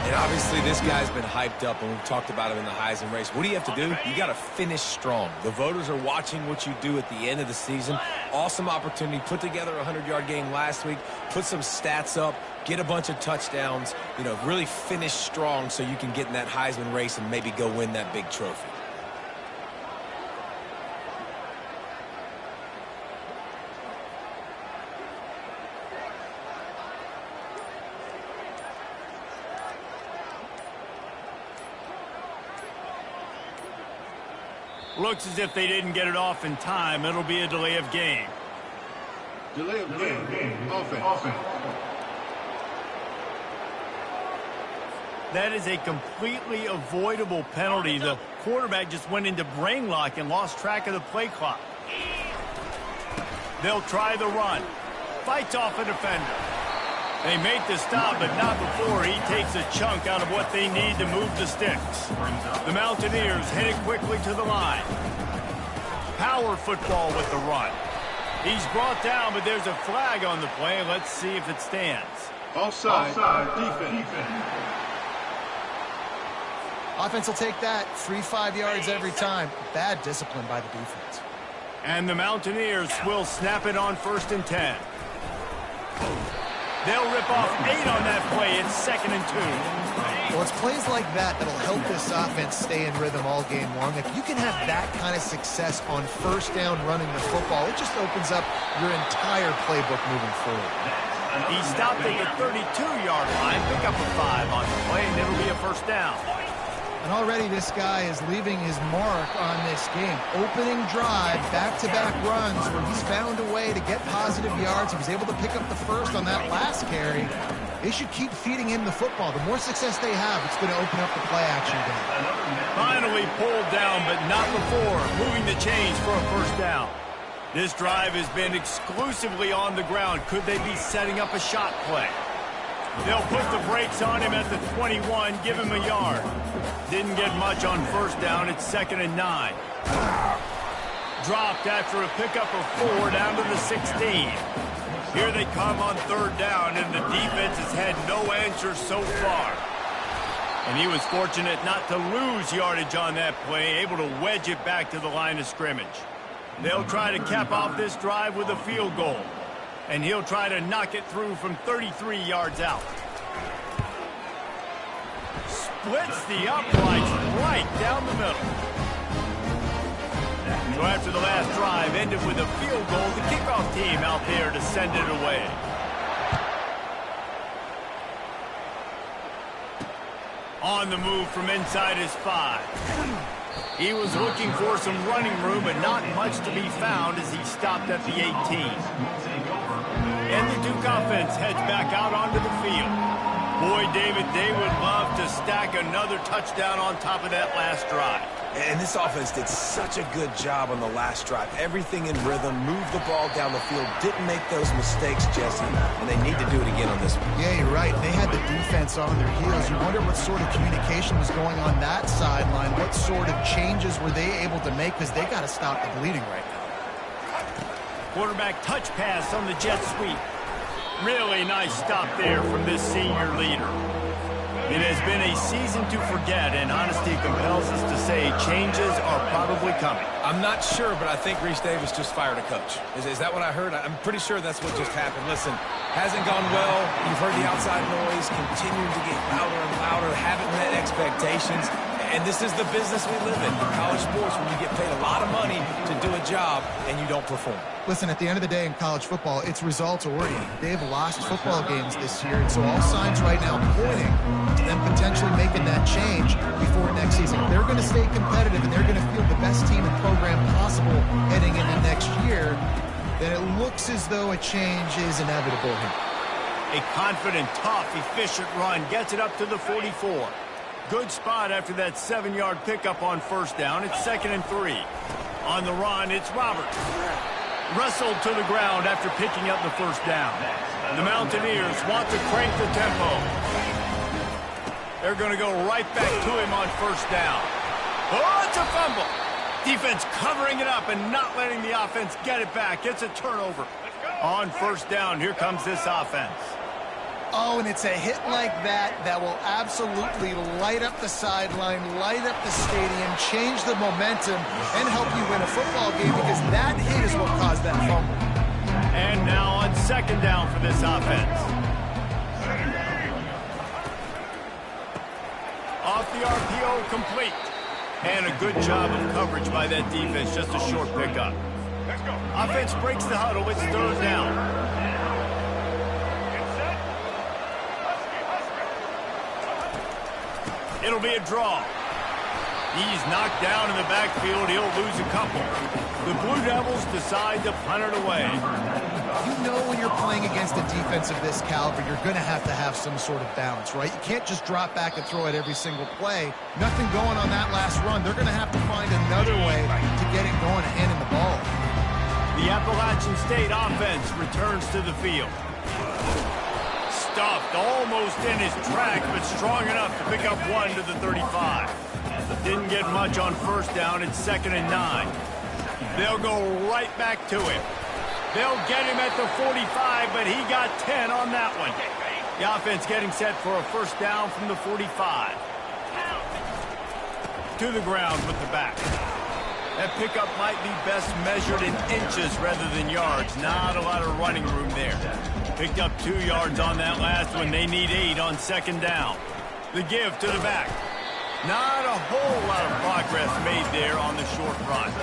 And obviously this guy's been hyped up, and we've talked about him in the Heisman race. What do you have to do? You got to finish strong. The voters are watching what you do at the end of the season. Awesome opportunity. Put together a 100-yard game last week. Put some stats up. Get a bunch of touchdowns. You know, really finish strong so you can get in that Heisman race and maybe go win that big trophy. Looks as if they didn't get it off in time. It'll be a delay of game. Delay of game. Offense. That is a completely avoidable penalty. The quarterback just went into brain lock and lost track of the play clock. They'll try the run. Fights off a defender. They make the stop, but not before he takes a chunk out of what they need to move the sticks. The Mountaineers headed quickly to the line. Power football with the run. He's brought down, but there's a flag on the play. Let's see if it stands. Offside. Defense. Offense will take that. 3-5 yards every time. Bad discipline by the defense. And the Mountaineers will snap it on 1st and 10. They'll rip off 8 on that play. It's 2nd and 2. Well, it's plays like that that'll help this offense stay in rhythm all game long. If you can have that kind of success on 1st down running the football, it just opens up your entire playbook moving forward. He stopped at the 32-yard line. Pick up a 5 on the play, and it'll be a 1st down. And already this guy is leaving his mark on this game. Opening drive, back-to-back runs where he's found a way to get positive yards. He was able to pick up the 1st on that last carry. They should keep feeding him the football. The more success they have, it's going to open up the play-action game. Finally pulled down, but not before. Moving the chains for a 1st down. This drive has been exclusively on the ground. Could they be setting up a shot play? They'll put the brakes on him at the 21, give him a yard. Didn't get much on 1st down. It's 2nd and 9. Dropped after a pickup of 4 down to the 16. Here they come on 3rd down, and the defense has had no answer so far. And he was fortunate not to lose yardage on that play, able to wedge it back to the line of scrimmage. They'll try to cap off this drive with a field goal. And he'll try to knock it through from 33 yards out. Splits the uprights right down the middle. So after the last drive ended with a field goal, the kickoff team out there to send it away. On the move from inside his 5. He was looking for some running room, but not much to be found as he stopped at the 18. And the Duke offense heads back out onto the field. Boy, David, they would love to stack another touchdown on top of that last drive. And this offense did such a good job on the last drive. Everything in rhythm, moved the ball down the field, didn't make those mistakes, Jesse, and they need to do it again on this one. Yeah, you're right. They had the defense on their heels. You wonder what sort of communication was going on that sideline. What sort of changes were they able to make, because they got to stop the bleeding right now. Quarterback touch pass on the jet sweep. Really nice stop there from this senior leader. It has been a season to forget, and honesty compels us to say changes are probably coming. I'm not sure, but I think Reese Davis just fired a coach. Is that what I heard? I'm pretty sure that's what just happened. Listen, hasn't gone well. You've heard the outside noise, continuing to get louder and louder, haven't met expectations. And this is the business we live in college sports, when you get paid a lot of money to do a job and you don't perform. Listen, at the end of the day in college football, it's results oriented. They've lost football games this year, and so all signs right now pointing to them potentially making that change before next season. If they're going to stay competitive and they're going to field the best team and program possible heading into next year, then it looks as though a change is inevitable here. A confident, tough, efficient run gets it up to the 44. Good spot after that 7-yard pickup on 1st down. It's 2nd and 3. On the run, it's Roberts. Wrestled to the ground after picking up the 1st down. The Mountaineers want to crank the tempo. They're going to go right back to him on 1st down. Oh, it's a fumble. Defense covering it up and not letting the offense get it back. It's a turnover. On 1st down, here comes this offense. Oh, and it's a hit like that that will absolutely light up the sideline, light up the stadium, change the momentum, and help you win a football game, because that hit is what caused that fumble. And now on 2nd down for this offense. Off the RPO, complete. And a good job of coverage by that defense, just a short pickup. Offense breaks the huddle, it's 3rd down. It'll be a draw. He's knocked down in the backfield. He'll lose a couple. The Blue Devils decide to punt it away. You know when you're playing against a defense of this caliber, you're going to have some sort of balance, right? You can't just drop back and throw it every single play. Nothing going on that last run. They're going to have to find another way to get it going and handing the ball. The Appalachian State offense returns to the field. Stuffed almost in his track, but strong enough to pick up one to the 35. Didn't get much on first down. It's 2nd and 9. They'll go right back to him. They'll get him at the 45, but he got 10 on that one. The offense getting set for a first down from the 45. To the ground with the back. That pickup might be best measured in inches rather than yards. Not a lot of running room there. Picked up 2 yards on that last one. They need 8 on 2nd down. The give to the back. Not a whole lot of progress made there on the short run.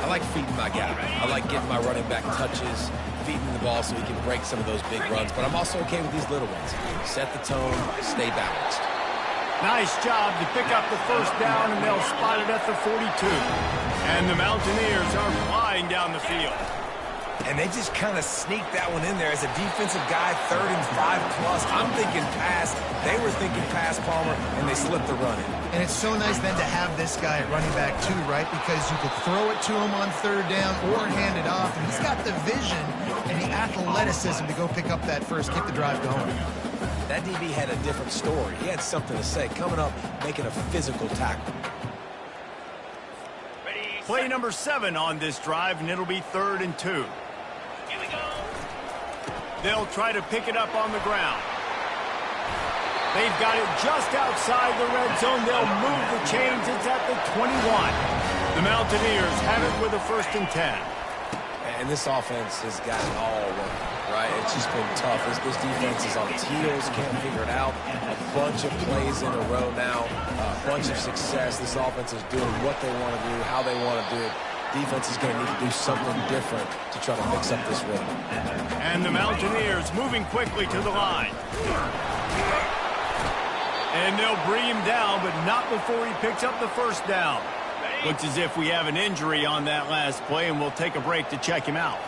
I like feeding my guy. I like getting my running back touches, feeding the ball so he can break some of those big runs. But I'm also okay with these little ones. Set the tone, stay balanced. Nice job to pick up the first down, and they'll spot it at the 42. And the Mountaineers are flying down the field. And they just kind of sneaked that one in there as a defensive guy, 3rd and 5+. I'm thinking pass. They were thinking pass, Palmer, and they slipped the run in. And it's so nice then to have this guy at running back too, right? Because you could throw it to him on 3rd down or hand it off. And he's got the vision and the athleticism to go pick up that first, get the drive going. That DB had a different story. He had something to say, coming up, making a physical tackle. Play number 7 on this drive, and it'll be 3rd and 2. They'll try to pick it up on the ground. They've got it just outside the red zone. They'll move the chains. It's at the 21. The Mountaineers have it with a 1st and 10. And this offense has got it all working, right? It's just been tough. This defense is on its heels, can't figure it out. A bunch of plays in a row now, a bunch of success. This offense is doing what they want to do, how they want to do it. Defense is going to need to do something different to try to mix up this rhythm. And the Mountaineers moving quickly to the line. And they'll bring him down, but not before he picks up the first down. Looks as if we have an injury on that last play, and we'll take a break to check him out.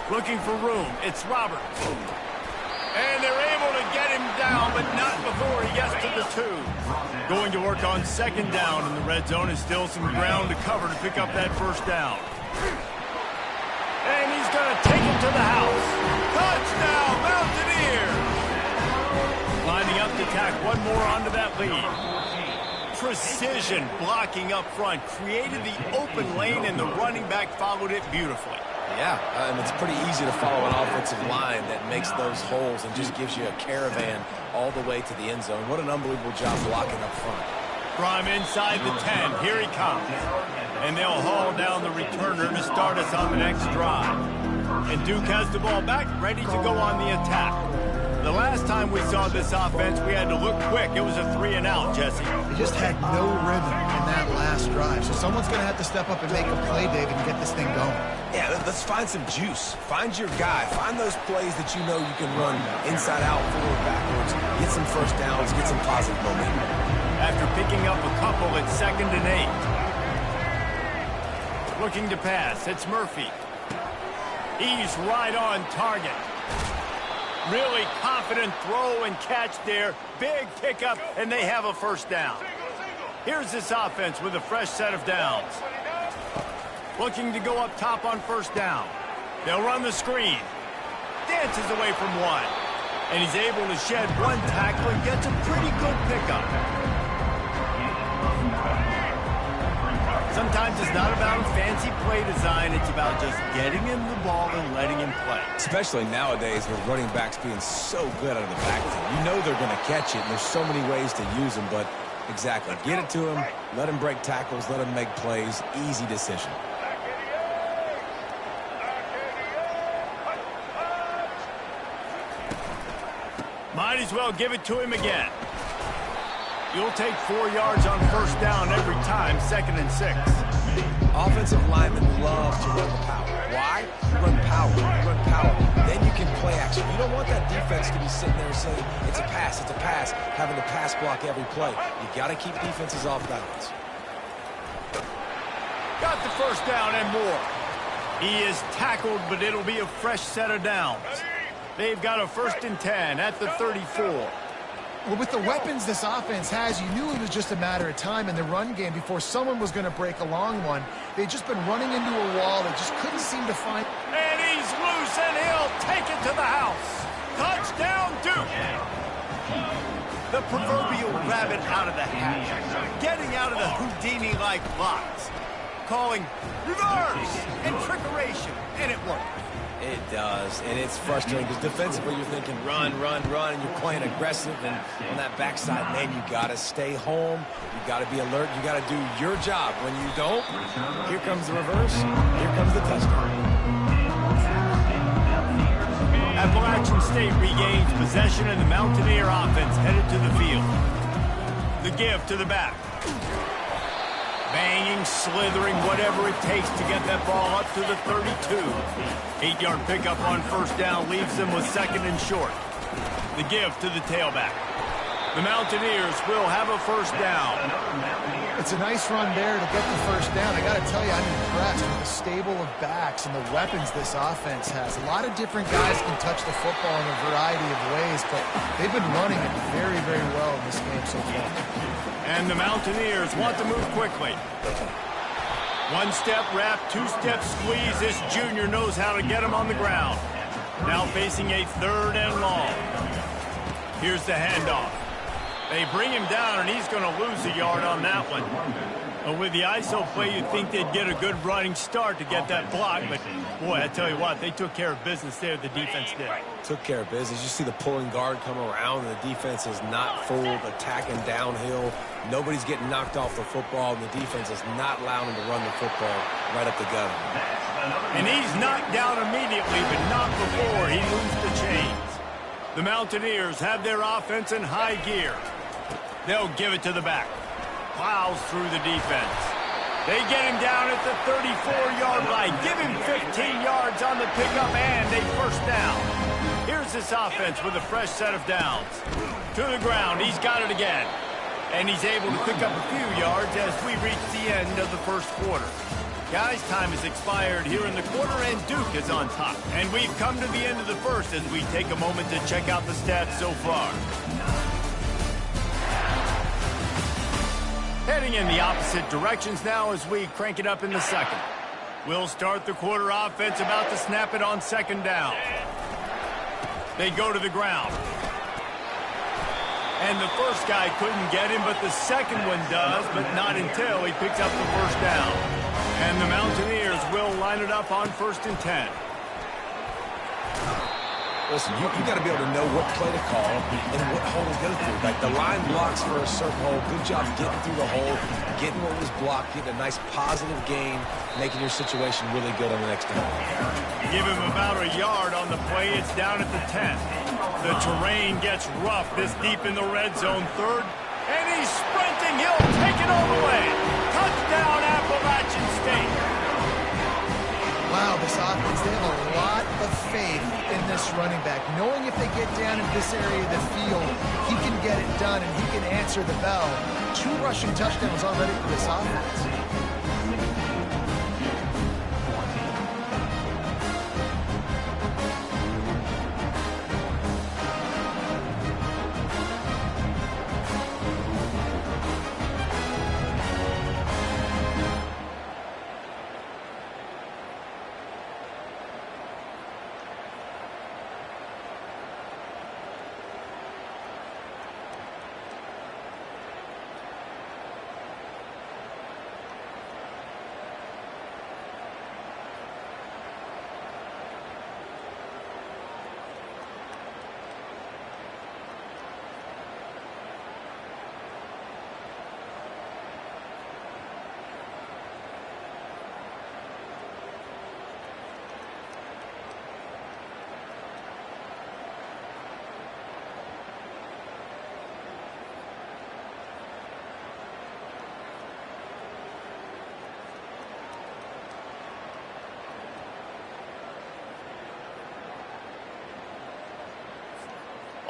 Looking for room. It's Roberts. And they're able to get him down, but not before he gets to the 2. Going to work on 2nd down in the red zone, and still some ground to cover to pick up that first down. And he's going to take it to the house. Touchdown, Mountaineers! Lining up to tack one more onto that lead. Precision blocking up front, created the open lane, and the running back followed it beautifully. Yeah, it's pretty easy to follow an offensive line that makes those holes and just gives you a caravan all the way to the end zone. What an unbelievable job blocking up front. From inside the 10, here he comes. And they'll haul down the returner to start us on the next drive. And Duke has the ball back, ready to go on the attack. The last time we saw this offense, we had to look quick. It was a 3-and-out, Jesse. They just had no rhythm in that last drive. So someone's going to have to step up and make a play, David, and get this thing going. Yeah, let's find some juice. Find your guy. Find those plays that you know you can run inside out, forward, backwards. Get some first downs. Get some positive momentum. After picking up a couple, it's 2nd and 8. Looking to pass. It's Murphy. He's right on target. Really confident throw and catch there. Big pickup, and they have a first down. Here's this offense with a fresh set of downs. Looking to go up top on first down. They'll run the screen. Dances away from one. And he's able to shed one tackle and gets a pretty good pickup. Sometimes it's not about fancy play design. It's about just getting him the ball and letting him play. Especially nowadays with running backs being so good out of the backfield. You know they're going to catch it, and there's so many ways to use them. But exactly, get it to him, let him break tackles, let him make plays. Easy decision. Might as well give it to him again. You'll take 4 yards on first down every time, 2nd and 6. Offensive linemen love to run the power. Why? Run power. Run power. Then you can play action. You don't want that defense offense could be sitting there saying, it's a pass, having to pass block every play. You got to keep defenses off balance. Got the first down and more. He is tackled, but it'll be a fresh set of downs. They've got a 1st and 10 at the 34. Well, with the weapons this offense has, you knew it was just a matter of time in the run game before someone was going to break a long one. They've just been running into a wall. They just couldn't seem to find... And he's loose, and he'll take it to the house. Touchdown, Duke. The proverbial rabbit out of the hat. Getting out of the Houdini-like box. Calling reverse and trickeration, and it worked. It does, and it's frustrating because defensively you're thinking run, and you're playing aggressive, and on that backside, man, you got to stay home. You got to be alert. You got to do your job. When you don't, here comes the reverse. Here comes the touchdown. Appalachian State regains possession, and the Mountaineer offense headed to the field. The give to the back. Banging, slithering, whatever it takes to get that ball up to the 32. 8-yard pickup on 1st down leaves them with 2nd and short. The give to the tailback. The Mountaineers will have a 1st down. It's a nice run there to get the 1st down. I got to tell you, I'm impressed with the stable of backs and the weapons this offense has. A lot of different guys can touch the football in a variety of ways, but they've been running it very, very well in this game so far. And the Mountaineers want to move quickly. 1-step wrap, 2-step squeeze. This junior knows how to get him on the ground. Now facing a 3rd and long. Here's the handoff. They bring him down, and he's going to lose a yard on that one. But with the ISO play, you'd think they'd get a good running start to get that block. But, boy, I tell you what, they took care of business there, the defense did. Took care of business. You see the pulling guard come around, and the defense is not fooled, attacking downhill. Nobody's getting knocked off the football, and the defense is not allowing them to run the football right up the gut. And he's knocked down immediately, but not before he moves the chains. The Mountaineers have their offense in high gear. They'll give it to the back. Plows through the defense. They get him down at the 34-yard line. Give him 15 yards on the pickup and a 1st down. Here's this offense with a fresh set of downs. To the ground. He's got it again. And he's able to pick up a few yards as we reach the end of the 1st quarter. Guys, time has expired here in the quarter, and Duke is on top. And we've come to the end of the 1st as we take a moment to check out the stats so far. Heading in the opposite directions now as we crank it up in the 2nd. We'll start the quarter offense about to snap it on 2nd down. They go to the ground. And the first guy couldn't get him, but the second one does, but not until he picks up the 1st down. And the Mountaineers will line it up on 1st and 10. Listen, you got to be able to know what play to call and what hole to go through. Like the line blocks for a certain hole. Good job getting through the hole, getting what was blocked, getting a nice positive gain, making your situation really good on the next down. Give him about a yard on the play. It's down at the 10. The terrain gets rough this deep in the red zone. 3rd, and he's sprinting. He'll take it all the way. Touchdown, Appalachian State. Wow, this offense, they have a lot of faith in this running back, knowing if they get down in this area of the field, he can get it done and he can answer the bell. 2 rushing touchdowns already for this offense.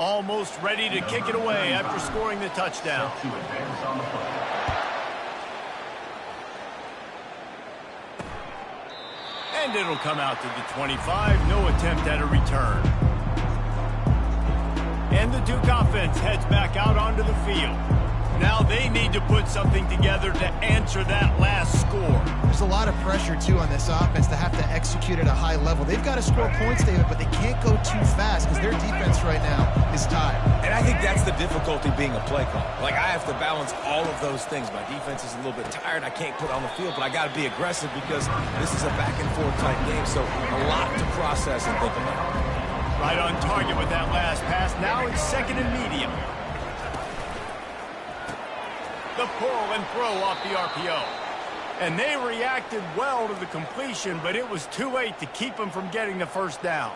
Almost ready to kick it away after scoring the touchdown. To advance on the play. And it'll come out to the 25. No attempt at a return. And the Duke offense heads back out onto the field. Now they need to put something together to answer that last score. There's a lot of pressure, too, on this offense to have to execute at a high level. They've got to score points, David, but they can't go too fast because their defense right now is tired. And I think that's the difficulty being a play call. Like, I have to balance all of those things. My defense is a little bit tired. I can't put on the field, but I got to be aggressive because this is a back-and-forth type game, so a lot to process and think about. Right on target with that last pass. Now it's second and medium. The pull and throw off the RPO. And they reacted well to the completion, but it was too late to keep them from getting the first down.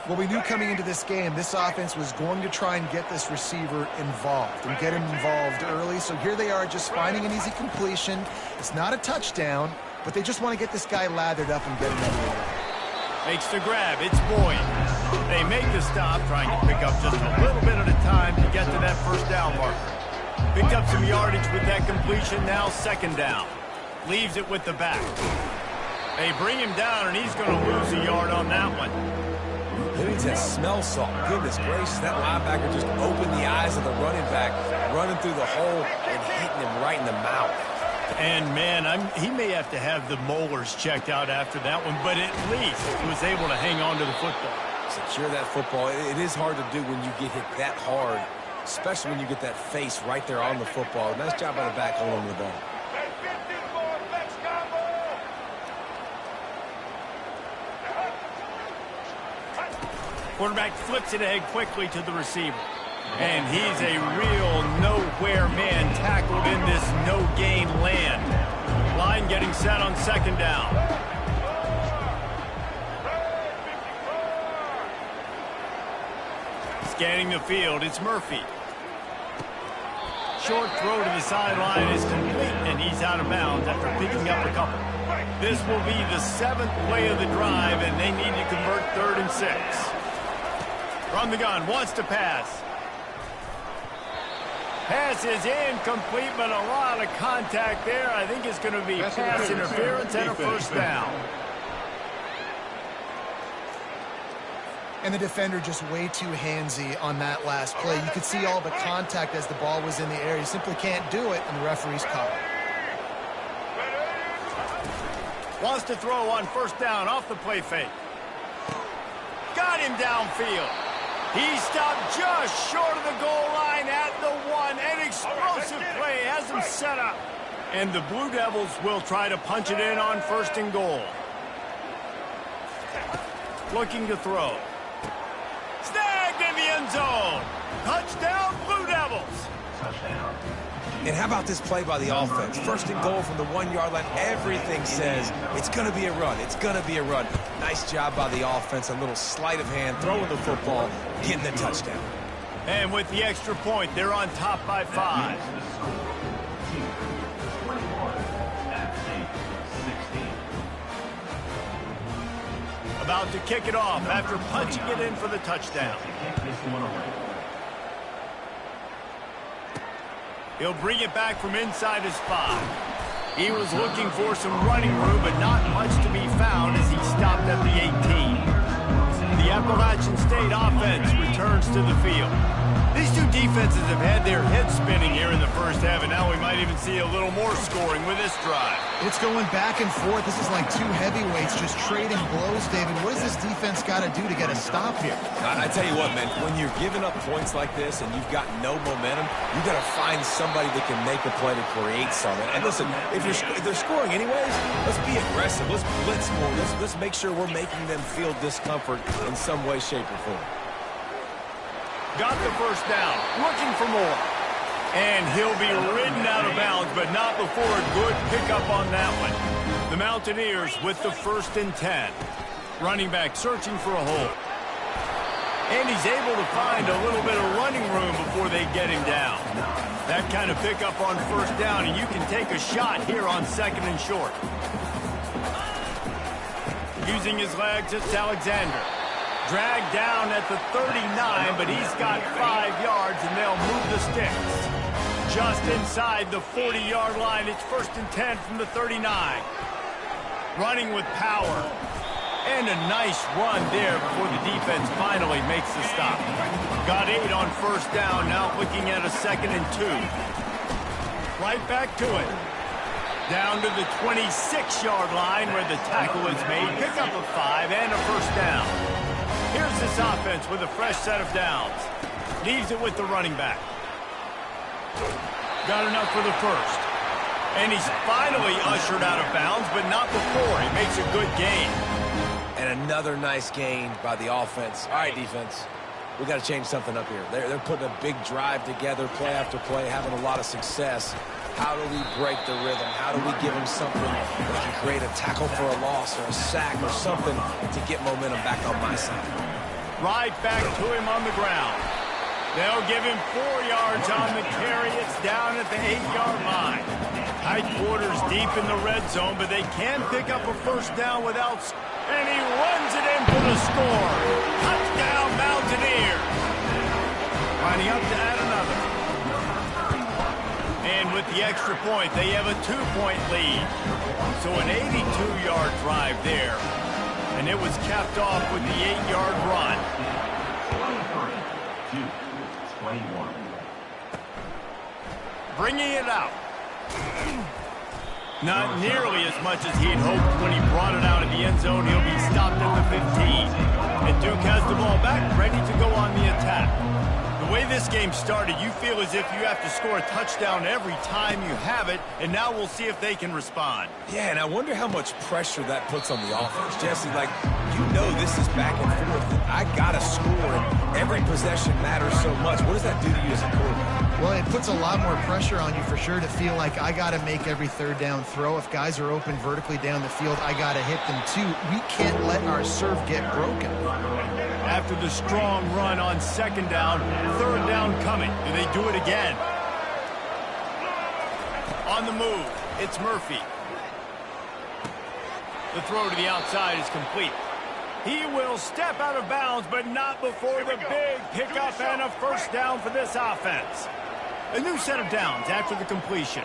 Well, we knew coming into this game, this offense was going to try and get this receiver involved and get him involved early. So here they are just finding an easy completion. It's not a touchdown, but they just want to get this guy lathered up and get him out of the way. Makes the grab. It's Boyd. They make the stop, trying to pick up just a little bit at a time to get to that first down marker. Picked up some yardage with that completion. Now second down. Leaves it with the back. They bring him down, and he's going to lose a yard on that one. Who needs that smell salt? Goodness gracious, that linebacker just opened the eyes of the running back, running through the hole and hitting him right in the mouth. And, man, he may have to have the molars checked out after that one, but at least he was able to hang on to the football. Secure that football. It is hard to do when you get hit that hard, especially when you get that face right there on the football. Nice job by the back holding the ball. Quarterback flips it ahead quickly to the receiver. And he's a real nowhere man tackled in this no-gain land. Line getting set on second down. Scanning the field, it's Murphy. Short throw to the sideline is complete, and he's out of bounds after picking up a couple. This will be the 7th play of the drive, and they need to convert 3rd and 6. From the gun, wants to pass. Pass is incomplete, but a lot of contact there. I think it's going to be pass interference and a first down. And the defender just way too handsy on that last play. You could see all the contact as the ball was in the air. You simply can't do it, and the referee's caught it. Wants to throw on first down off the play fake. Got him downfield. He stopped just short of the goal line at the 1. An explosive play has him set up. And the Blue Devils will try to punch it in on 1st and goal. Looking to throw. Snagged in the end zone. Touchdown, Blue Devils. Touchdown. And how about this play by the offense? 1st and goal from the 1-yard line. Everything says it's going to be a run. It's going to be a run. Nice job by the offense. A little sleight of hand, throwing the football, getting the touchdown. And with the extra point, they're on top by 5. About to kick it off after punching it in for the touchdown. He'll bring it back from inside his spot. He was looking for some running room, but not much to be found as he stopped at the 18. The Appalachian State offense returns to the field. These two defenses have had their heads spinning here in the first half, and now we might even see a little more scoring with this drive. It's going back and forth. This is like two heavyweights just trading blows, David. What does this defense got to do to get a stop here? I tell you what, man, when you're giving up points like this and you've got no momentum, you got to find somebody that can make a play to create something. And listen, if they're scoring anyways, let's be aggressive. Let's blitz more. Let's make sure we're making them feel discomfort in some way, shape, or form. Got the first down, looking for more. And he'll be ridden out of bounds, but not before a good pickup on that one. The Mountaineers with the 1st and 10. Running back searching for a hole. And he's able to find a little bit of running room before they get him down. That kind of pickup on first down, and you can take a shot here on 2nd and short. Using his legs, it's Alexander. Dragged down at the 39, but he's got 5 yards, and they'll move the sticks. Just inside the 40-yard line, it's 1st and 10 from the 39. Running with power. And a nice run there before the defense finally makes the stop. Got 8 on 1st down, now looking at a 2nd and 2. Right back to it. Down to the 26-yard line where the tackle is made. Pick up a 5 and a 1st down. Here's this offense with a fresh set of downs. Leaves it with the running back. Got enough for the 1st. And he's finally ushered out of bounds, but not before. He makes a good gain. And another nice gain by the offense. All right, defense. We got to change something up here. They're putting a big drive together, play after play, having a lot of success. How do we break the rhythm? How do we give them something that can create a tackle for a loss or a sack or something to get momentum back on my side? Right back to him on the ground. They'll give him 4 yards on the carry. It's down at the 8-yard line. Tight quarters deep in the red zone, but they can pick up a 1st down without... And he runs it in for the score. Touchdown, Mountaineers. Lining up to add another. And with the extra point, they have a 2-point lead. So an 82-yard drive there. And it was capped off with the 8-yard run. 21. Bringing it out. Not nearly as much as he'd hoped when he brought it out of the end zone. He'll be stopped at the 15. And Duke has the ball back, ready to go on the attack. The way this game started, you feel as if you have to score a touchdown every time you have it, and now we'll see if they can respond. Yeah, and I wonder how much pressure that puts on the offense. Jesse, like, you know this is back and forth. I got to score, and every possession matters so much. What does that do to you as a quarterback? Well, it puts a lot more pressure on you for sure to feel like I got to make every 3rd down throw. If guys are open vertically down the field, I got to hit them too. We can't let our serve get broken. After the strong run on 2nd down, 3rd down coming. Do they do it again? On the move, it's Murphy. The throw to the outside is complete. He will step out of bounds, but not before the big pickup and a 1st down for this offense. A new set of downs after the completion.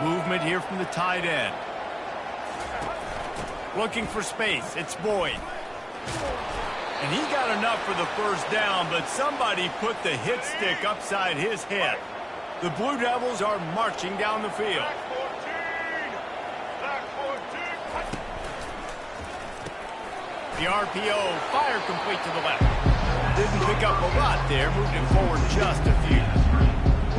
Movement here from the tight end. Looking for space. It's Boyd. And he got enough for the 1st down, but somebody put the hit stick upside his head. The Blue Devils are marching down the field. The RPO, fire complete to the left. Didn't pick up a lot there, moved him forward just a few.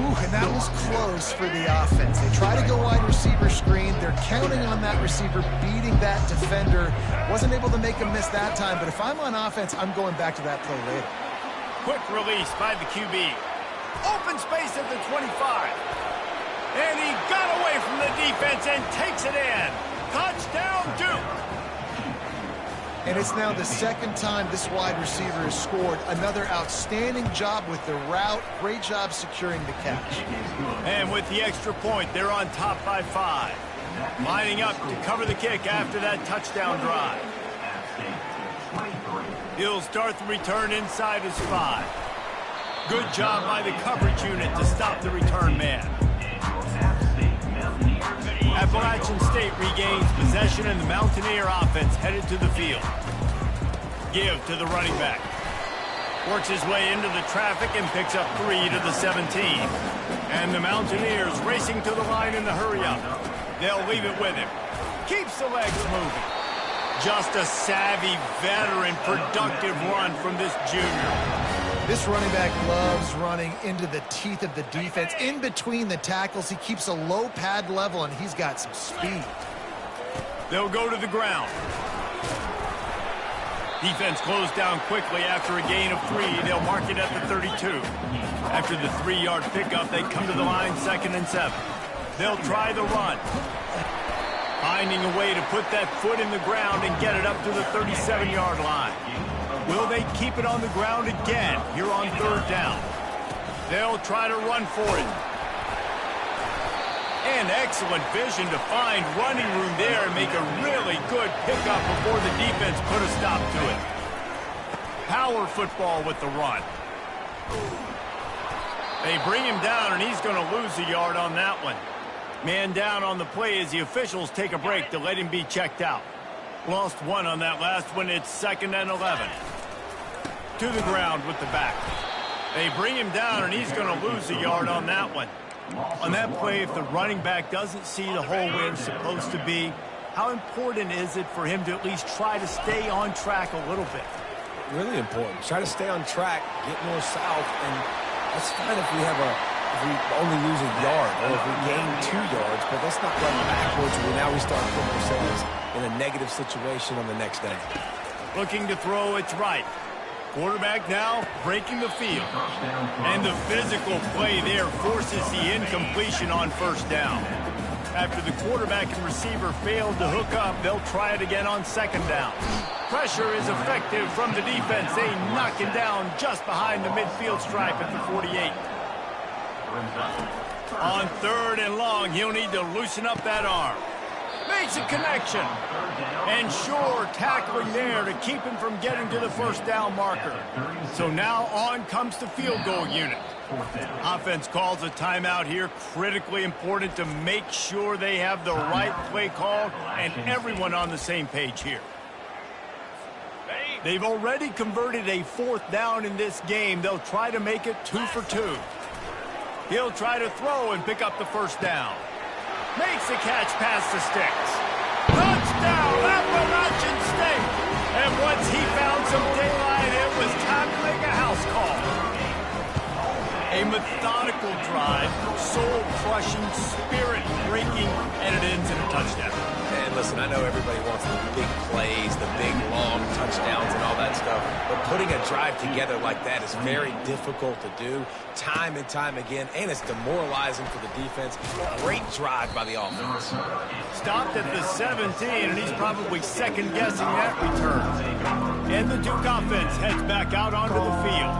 Ooh, and that was close for the offense. They try to go wide receiver screen. They're counting on that receiver beating that defender. Wasn't able to make him miss that time, but if I'm on offense, I'm going back to that play later. Quick release by the QB. Open space at the 25. And he got away from the defense and takes it in. Touchdown, Duke. And it's now the 2nd time this wide receiver has scored. Another outstanding job with the route. Great job securing the catch. And with the extra point, they're on top by 5. Lining up to cover the kick after that touchdown drive. He'll start the return inside his 5. Good job by the coverage unit to stop the return man. Appalachian State regains possession, and the Mountaineer offense headed to the field. Give to the running back. Works his way into the traffic and picks up 3 to the 17. And the Mountaineers racing to the line in the hurry-up. They'll leave it with him. Keeps the legs moving. Just a savvy, veteran, productive run from this junior. This running back loves running into the teeth of the defense. In between the tackles, he keeps a low pad level, and he's got some speed. They'll go to the ground. Defense closed down quickly after a gain of 3. They'll mark it at the 32. After the 3-yard pickup, they come to the line 2nd and 7. They'll try the run. Finding a way to put that foot in the ground and get it up to the 37-yard line. Will they keep it on the ground again here on 3rd down? They'll try to run for it. And excellent vision to find running room there and make a really good pickup before the defense put a stop to it. Power football with the run. They bring him down, and he's going to lose a yard on that one. Man down on the play as the officials take a break to let him be checked out. Lost one on that last one. It's 2nd and 11. To the ground with the back. They bring him down, and he's going to lose a yard on that one. On that play, if the running back doesn't see the hole where it's supposed to be, how important is it for him to at least try to stay on track a little bit? Really important. Try to stay on track, get more south, and that's fine if we only lose a yard or if we gain 2 yards, but let's not run backwards where now we start putting ourselves in a negative situation on the next down. Looking to throw, it's right. Quarterback now breaking the field. And the physical play there forces the incompletion on 1st down. After the quarterback and receiver failed to hook up, they'll try it again on 2nd down. Pressure is effective from the defense. They knock him down just behind the midfield stripe at the 48. On 3rd and long, he'll need to loosen up that arm. Makes a connection. And sure, tackling there to keep him from getting to the 1st down marker. So now on comes the field goal unit. Offense calls a timeout here. Critically important to make sure they have the right play call and everyone on the same page here. They've already converted a 4th down in this game. They'll try to make it 2 for 2. He'll try to throw and pick up the 1st down. Makes the catch past the sticks. Touchdown, Appalachian State. And once he found some daylight, it was time to make a house call. A methodical drive, soul-crushing, spirit-breaking, and it ends in a touchdown. And listen, I know everybody wants the big plays, the big, long touchdowns and all that stuff, but putting a drive together like that is very difficult to do time and time again, and it's demoralizing for the defense. Great drive by the offense. Stopped at the 17, and he's probably second-guessing that return. And the Duke offense heads back out onto the field.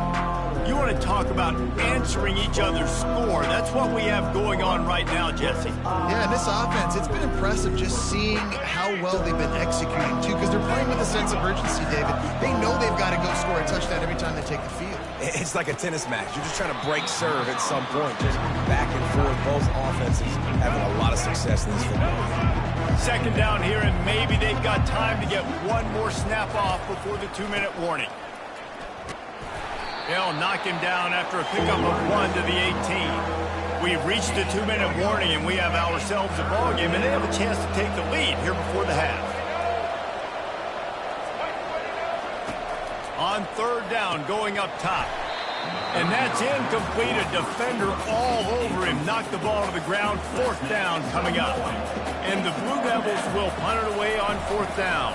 You want to talk about answering each other's score. That's what we have going on right now, Jesse. Yeah, and this offense, it's been impressive just seeing how well they've been executing, too, because they're playing with a sense of urgency, David. They know they've got to go score a touchdown every time they take the field. It's like a tennis match. You're just trying to break serve at some point, just back and forth. Both offenses having a lot of success in this football game. 2nd down here, and maybe they've got time to get one more snap off before the 2-minute warning. They'll knock him down after a pickup of 1 to the 18. We've reached the 2-minute warning, and we have ourselves a ball game, and they have a chance to take the lead here before the half. On 3rd down, going up top. And that's incomplete. A defender all over him. Knocked the ball to the ground. 4th down coming up. And the Blue Devils will punt it away on 4th down.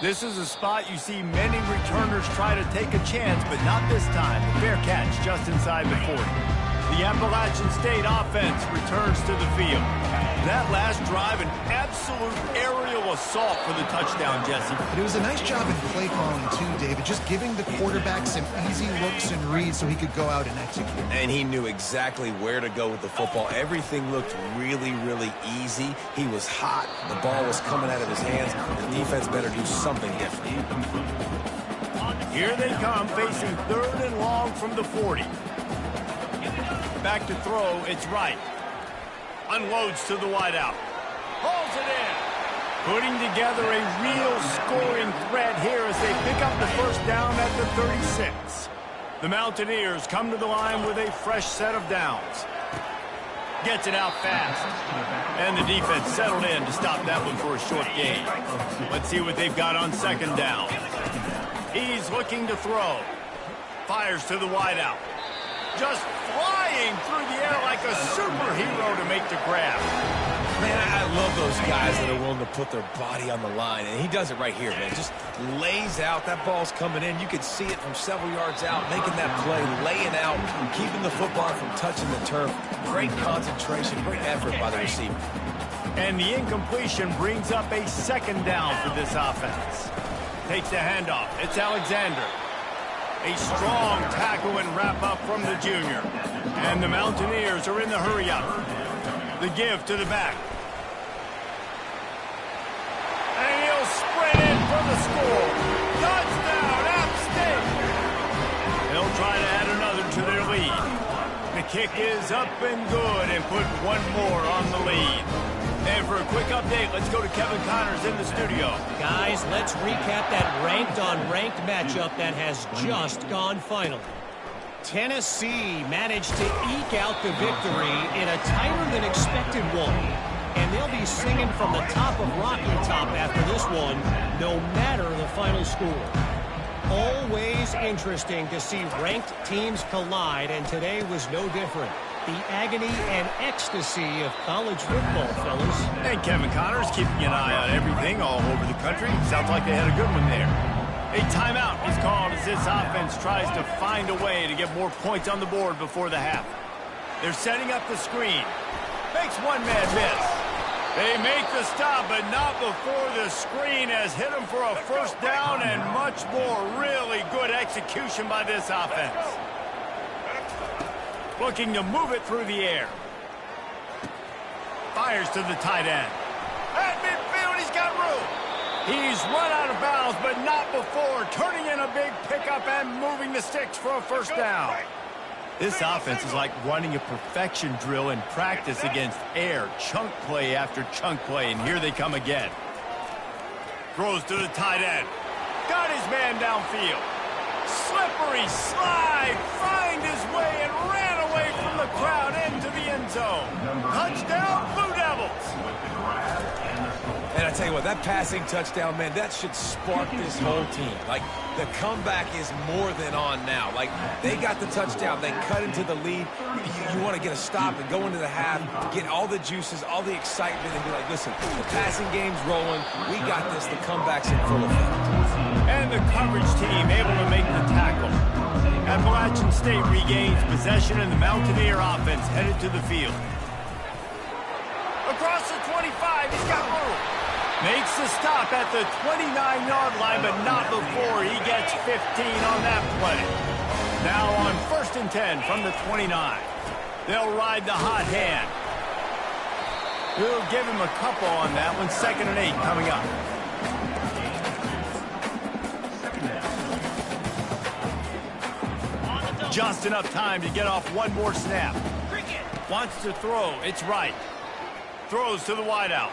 This is a spot you see many returners try to take a chance, but not this time. The fair catch just inside the 40. The Appalachian State offense returns to the field. That last drive, an absolute aerial assault for the touchdown, Jesse. But it was a nice job in play calling, too, David, just giving the quarterback some easy looks and reads so he could go out and execute. And he knew exactly where to go with the football. Everything looked really, really easy. He was hot. The ball was coming out of his hands. The defense better do something different. Here they come, facing 3rd and long from the 40. Back to throw, it's right. Unloads to the wideout. Hauls it in. Putting together a real scoring threat here as they pick up the 1st down at the 36. The Mountaineers come to the line with a fresh set of downs. Gets it out fast. And the defense settled in to stop that one for a short gain. Let's see what they've got on 2nd down. He's looking to throw. Fires to the wideout. Just flying through the air like a superhero to make the grab. Man, I love those guys that are willing to put their body on the line, and he does it right here, man. Just lays out. That ball's coming in. You can see it from several yards out, making that play, laying out, keeping the football from touching the turf. Great concentration, great effort by the receiver. And the incompletion brings up a 2nd down for this offense. Takes the handoff. It's Alexander. A strong tackle and wrap-up from the junior. And the Mountaineers are in the hurry-up. The give to the back. And he'll sprint in for the score. Touchdown, App State! They'll try to add another to their lead. The kick is up and good and put one more on the lead. And for a quick update, let's go to Kevin Connors in the studio. Guys, let's recap that ranked-on-ranked matchup that has just gone final. Tennessee managed to eke out the victory in a tighter-than-expected one. And they'll be singing from the top of Rocky Top after this one, no matter the final score. Always interesting to see ranked teams collide, and today was no different. The agony and ecstasy of college football, fellas. And Kevin Connors keeping an eye on everything all over the country. Sounds like they had a good one there. A timeout is called as this offense tries to find a way to get more points on the board before the half. They're setting up the screen. Makes one man miss. They make the stop, but not before the screen has hit them for a first down and much more. Really good execution by this offense. Looking to move it through the air. Fires to the tight end. At midfield, he's got room. He's run out of bounds, but not before turning in a big pickup and moving the sticks for a first down. This offense is like running a perfection drill in practice against air. Chunk play after chunk play, and here they come again. Throws to the tight end. Got his man downfield. Slippery slide, find his way and ran away from the crowd into the end zone. Touchdown, Blue Devils. And I tell you what, that passing touchdown, man, that should spark this whole team. Like, the comeback is more than on now. Like, they got the touchdown. They cut into the lead. You want to get a stop and go into the half, get all the juices, all the excitement, and be like, listen, the passing game's rolling. We got this. The comeback's in full effect. And the coverage team able to make the tackle. Appalachian State regains possession, and the Mountaineer offense headed to the field. Across the 25, he's got room. Makes the stop at the 29-yard line, but not before he gets 15 on that play. Now on 1st and 10 from the 29. They'll ride the hot hand. We'll give him a couple on that one. 2nd and 8 coming up. Just enough time to get off one more snap. Wants to throw. It's right. Throws to the wideout.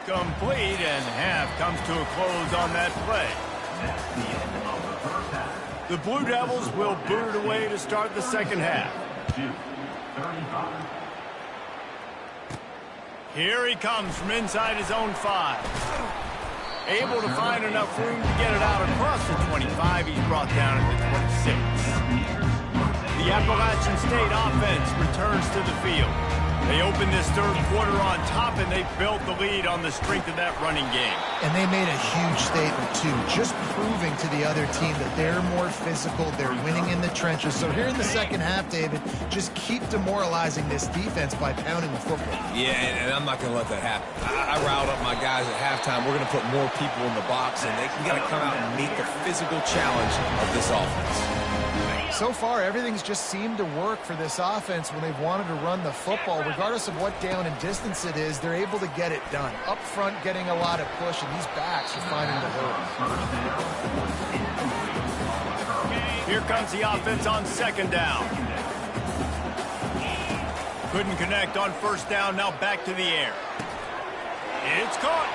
Complete, and half comes to a close on that play. The Blue Devils will boot it away to start the second half. Here he comes from inside his own 5. Able to find enough room to get it out across the 25. He's brought down at the 26. The Appalachian State offense returns to the field. They opened this third quarter on top, and they built the lead on the strength of that running game. And they made a huge statement, too, just proving to the other team that they're more physical, they're winning in the trenches. So here in the second half, David, just keep demoralizing this defense by pounding the football. Yeah, and I'm not going to let that happen. I riled up my guys at halftime. We're going to put more people in the box, and we got to come out and meet the physical challenge of this offense. So far, everything's just seemed to work for this offense when they've wanted to run the football. Regardless of what down and distance it is, they're able to get it done. Up front, getting a lot of push, and these backs are finding the holes. Here comes the offense on second down. Couldn't connect on first down, now back to the air. It's caught.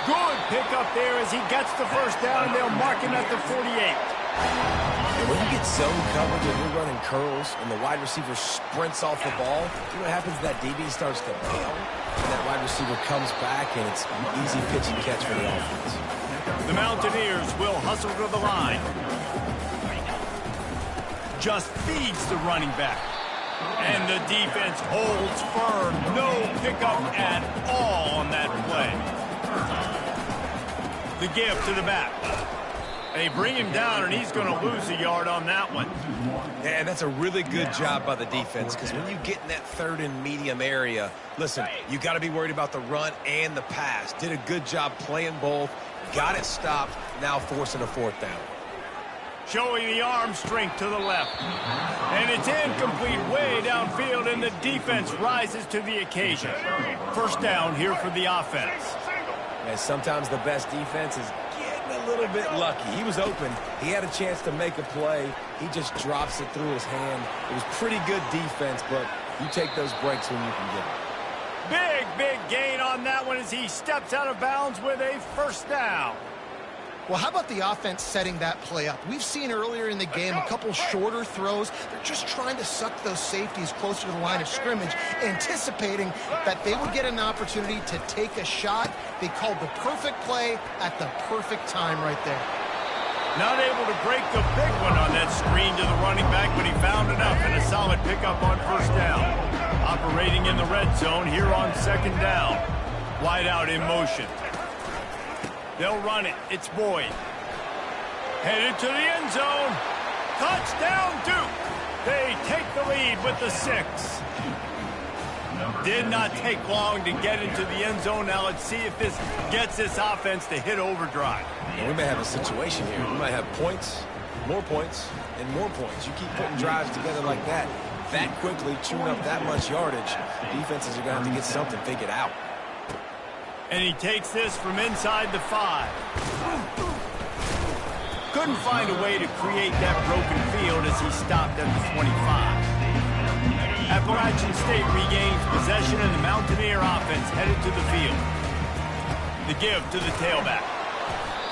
Good pickup there as he gets the first down, and they'll mark him at the 48. And when you get zone coverage and you're running curls and the wide receiver sprints off the ball, you know what happens? That DB starts to bail, and that wide receiver comes back, and it's an easy pitch and catch for the offense. The Mountaineers will hustle to the line. Just feeds the running back. And the defense holds firm. No pickup at all on that play. The give to the back. They bring him down, and he's going to lose a yard on that one. Yeah, that's a really good job by the defense, because when you get in that third and medium area, listen, you got to be worried about the run and the pass. Did a good job playing both, got it stopped, now forcing a fourth down. Showing the arm strength to the left. And it's incomplete way downfield, and the defense rises to the occasion. First down here for the offense. And sometimes the best defense is a little bit lucky. He was open. He had a chance to make a play. He just drops it through his hand. It was pretty good defense, but you take those breaks when you can get them. Big gain on that one as he steps out of bounds with a first down. Well, how about the offense setting that play up? We've seen earlier in the game a couple shorter throws. They're just trying to suck those safeties closer to the line of scrimmage, anticipating that they would get an opportunity to take a shot. They called the perfect play at the perfect time right there. Not able to break the big one on that screen to the running back, but he found enough and a solid pickup on first down. Operating in the red zone here on second down. Wide out in motion. They'll run it. It's Boyd. Headed to the end zone. Touchdown, Duke. They take the lead with the 6. Did not take long to get into the end zone. Now let's see if this gets this offense to hit overdrive. And we may have a situation here. We might have points, and more points. You keep putting drives together like that quickly, chewing up that much yardage, defenses are going to have to get something figured out. And he takes this from inside the 5. Couldn't find a way to create that broken field as he stopped at the 25. Appalachian State regains possession, and the Mountaineer offense headed to the field. The give to the tailback.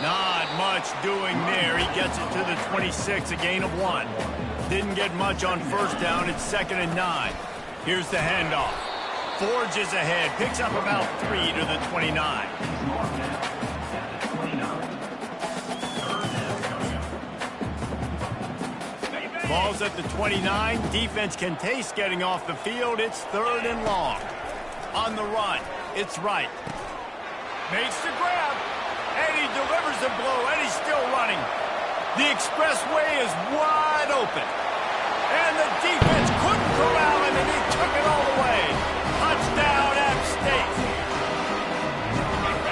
Not much doing there. He gets it to the 26, a gain of 1. Didn't get much on first down. It's 2nd and 9. Here's the handoff. Forges ahead, picks up about 3 to the 29. Ball's at the 29. Defense can taste getting off the field. It's 3rd and long. On the run, it's right. Makes the grab, and he delivers the blow, and he's still running. The expressway is wide open. And the defense couldn't corral him, and he took it all the way. Touchdown, App State.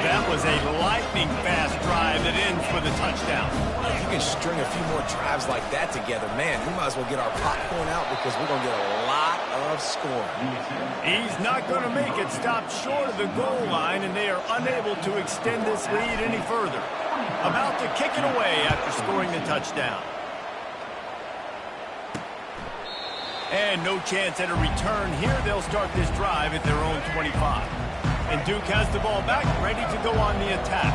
That was a lightning-fast drive that ends with a touchdown. If you can string a few more drives like that together, man, we might as well get our popcorn out because we're going to get a lot of scoring. He's not going to make it. Stopped short of the goal line, and they are unable to extend this lead any further. About to kick it away after scoring the touchdown. And no chance at a return here. They'll start this drive at their own 25. And Duke has the ball back, ready to go on the attack.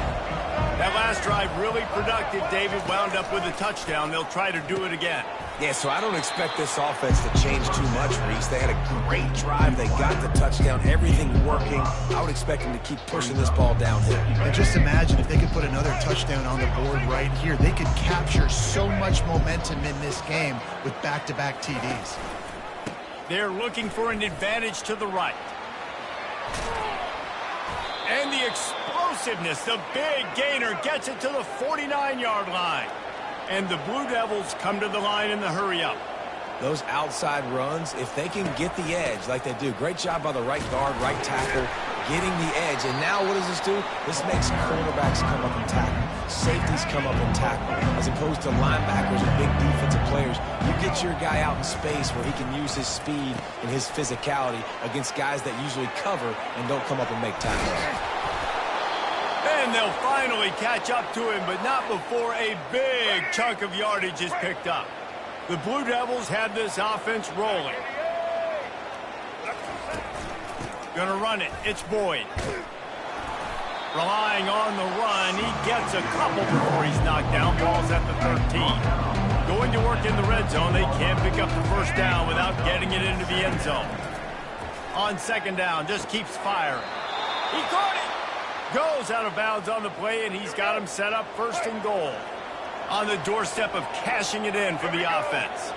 That last drive really productive. David wound up with a touchdown. They'll try to do it again. Yeah, so I don't expect this offense to change too much, Reese. They had a great drive. They got the touchdown. Everything working. I would expect them to keep pushing this ball downhill. And just imagine if they could put another touchdown on the board right here. They could capture so much momentum in this game with back-to-back TDs. They're looking for an advantage to the right. And the explosiveness, the big gainer gets it to the 49-yard line. And the Blue Devils come to the line in the hurry-up. Those outside runs, if they can get the edge like they do, great job by the right guard, right tackle, getting the edge. And now what does this do? This makes cornerbacks come up and tackle. Safeties come up and tackle. As opposed to linebackers and big defensive players, you get your guy out in space where he can use his speed and his physicality against guys that usually cover and don't come up and make tackles. And they'll finally catch up to him, but not before a big chunk of yardage is picked up. The Blue Devils have this offense rolling. Gonna run it. It's Boyd. Relying on the run. He gets a couple before he's knocked down. Ball's at the 13. Going to work in the red zone. They can't pick up the first down without getting it into the end zone. On second down, just keeps firing. He caught it. Goes out of bounds on the play, and he's got him set up 1st and goal. On the doorstep of cashing it in for the offense.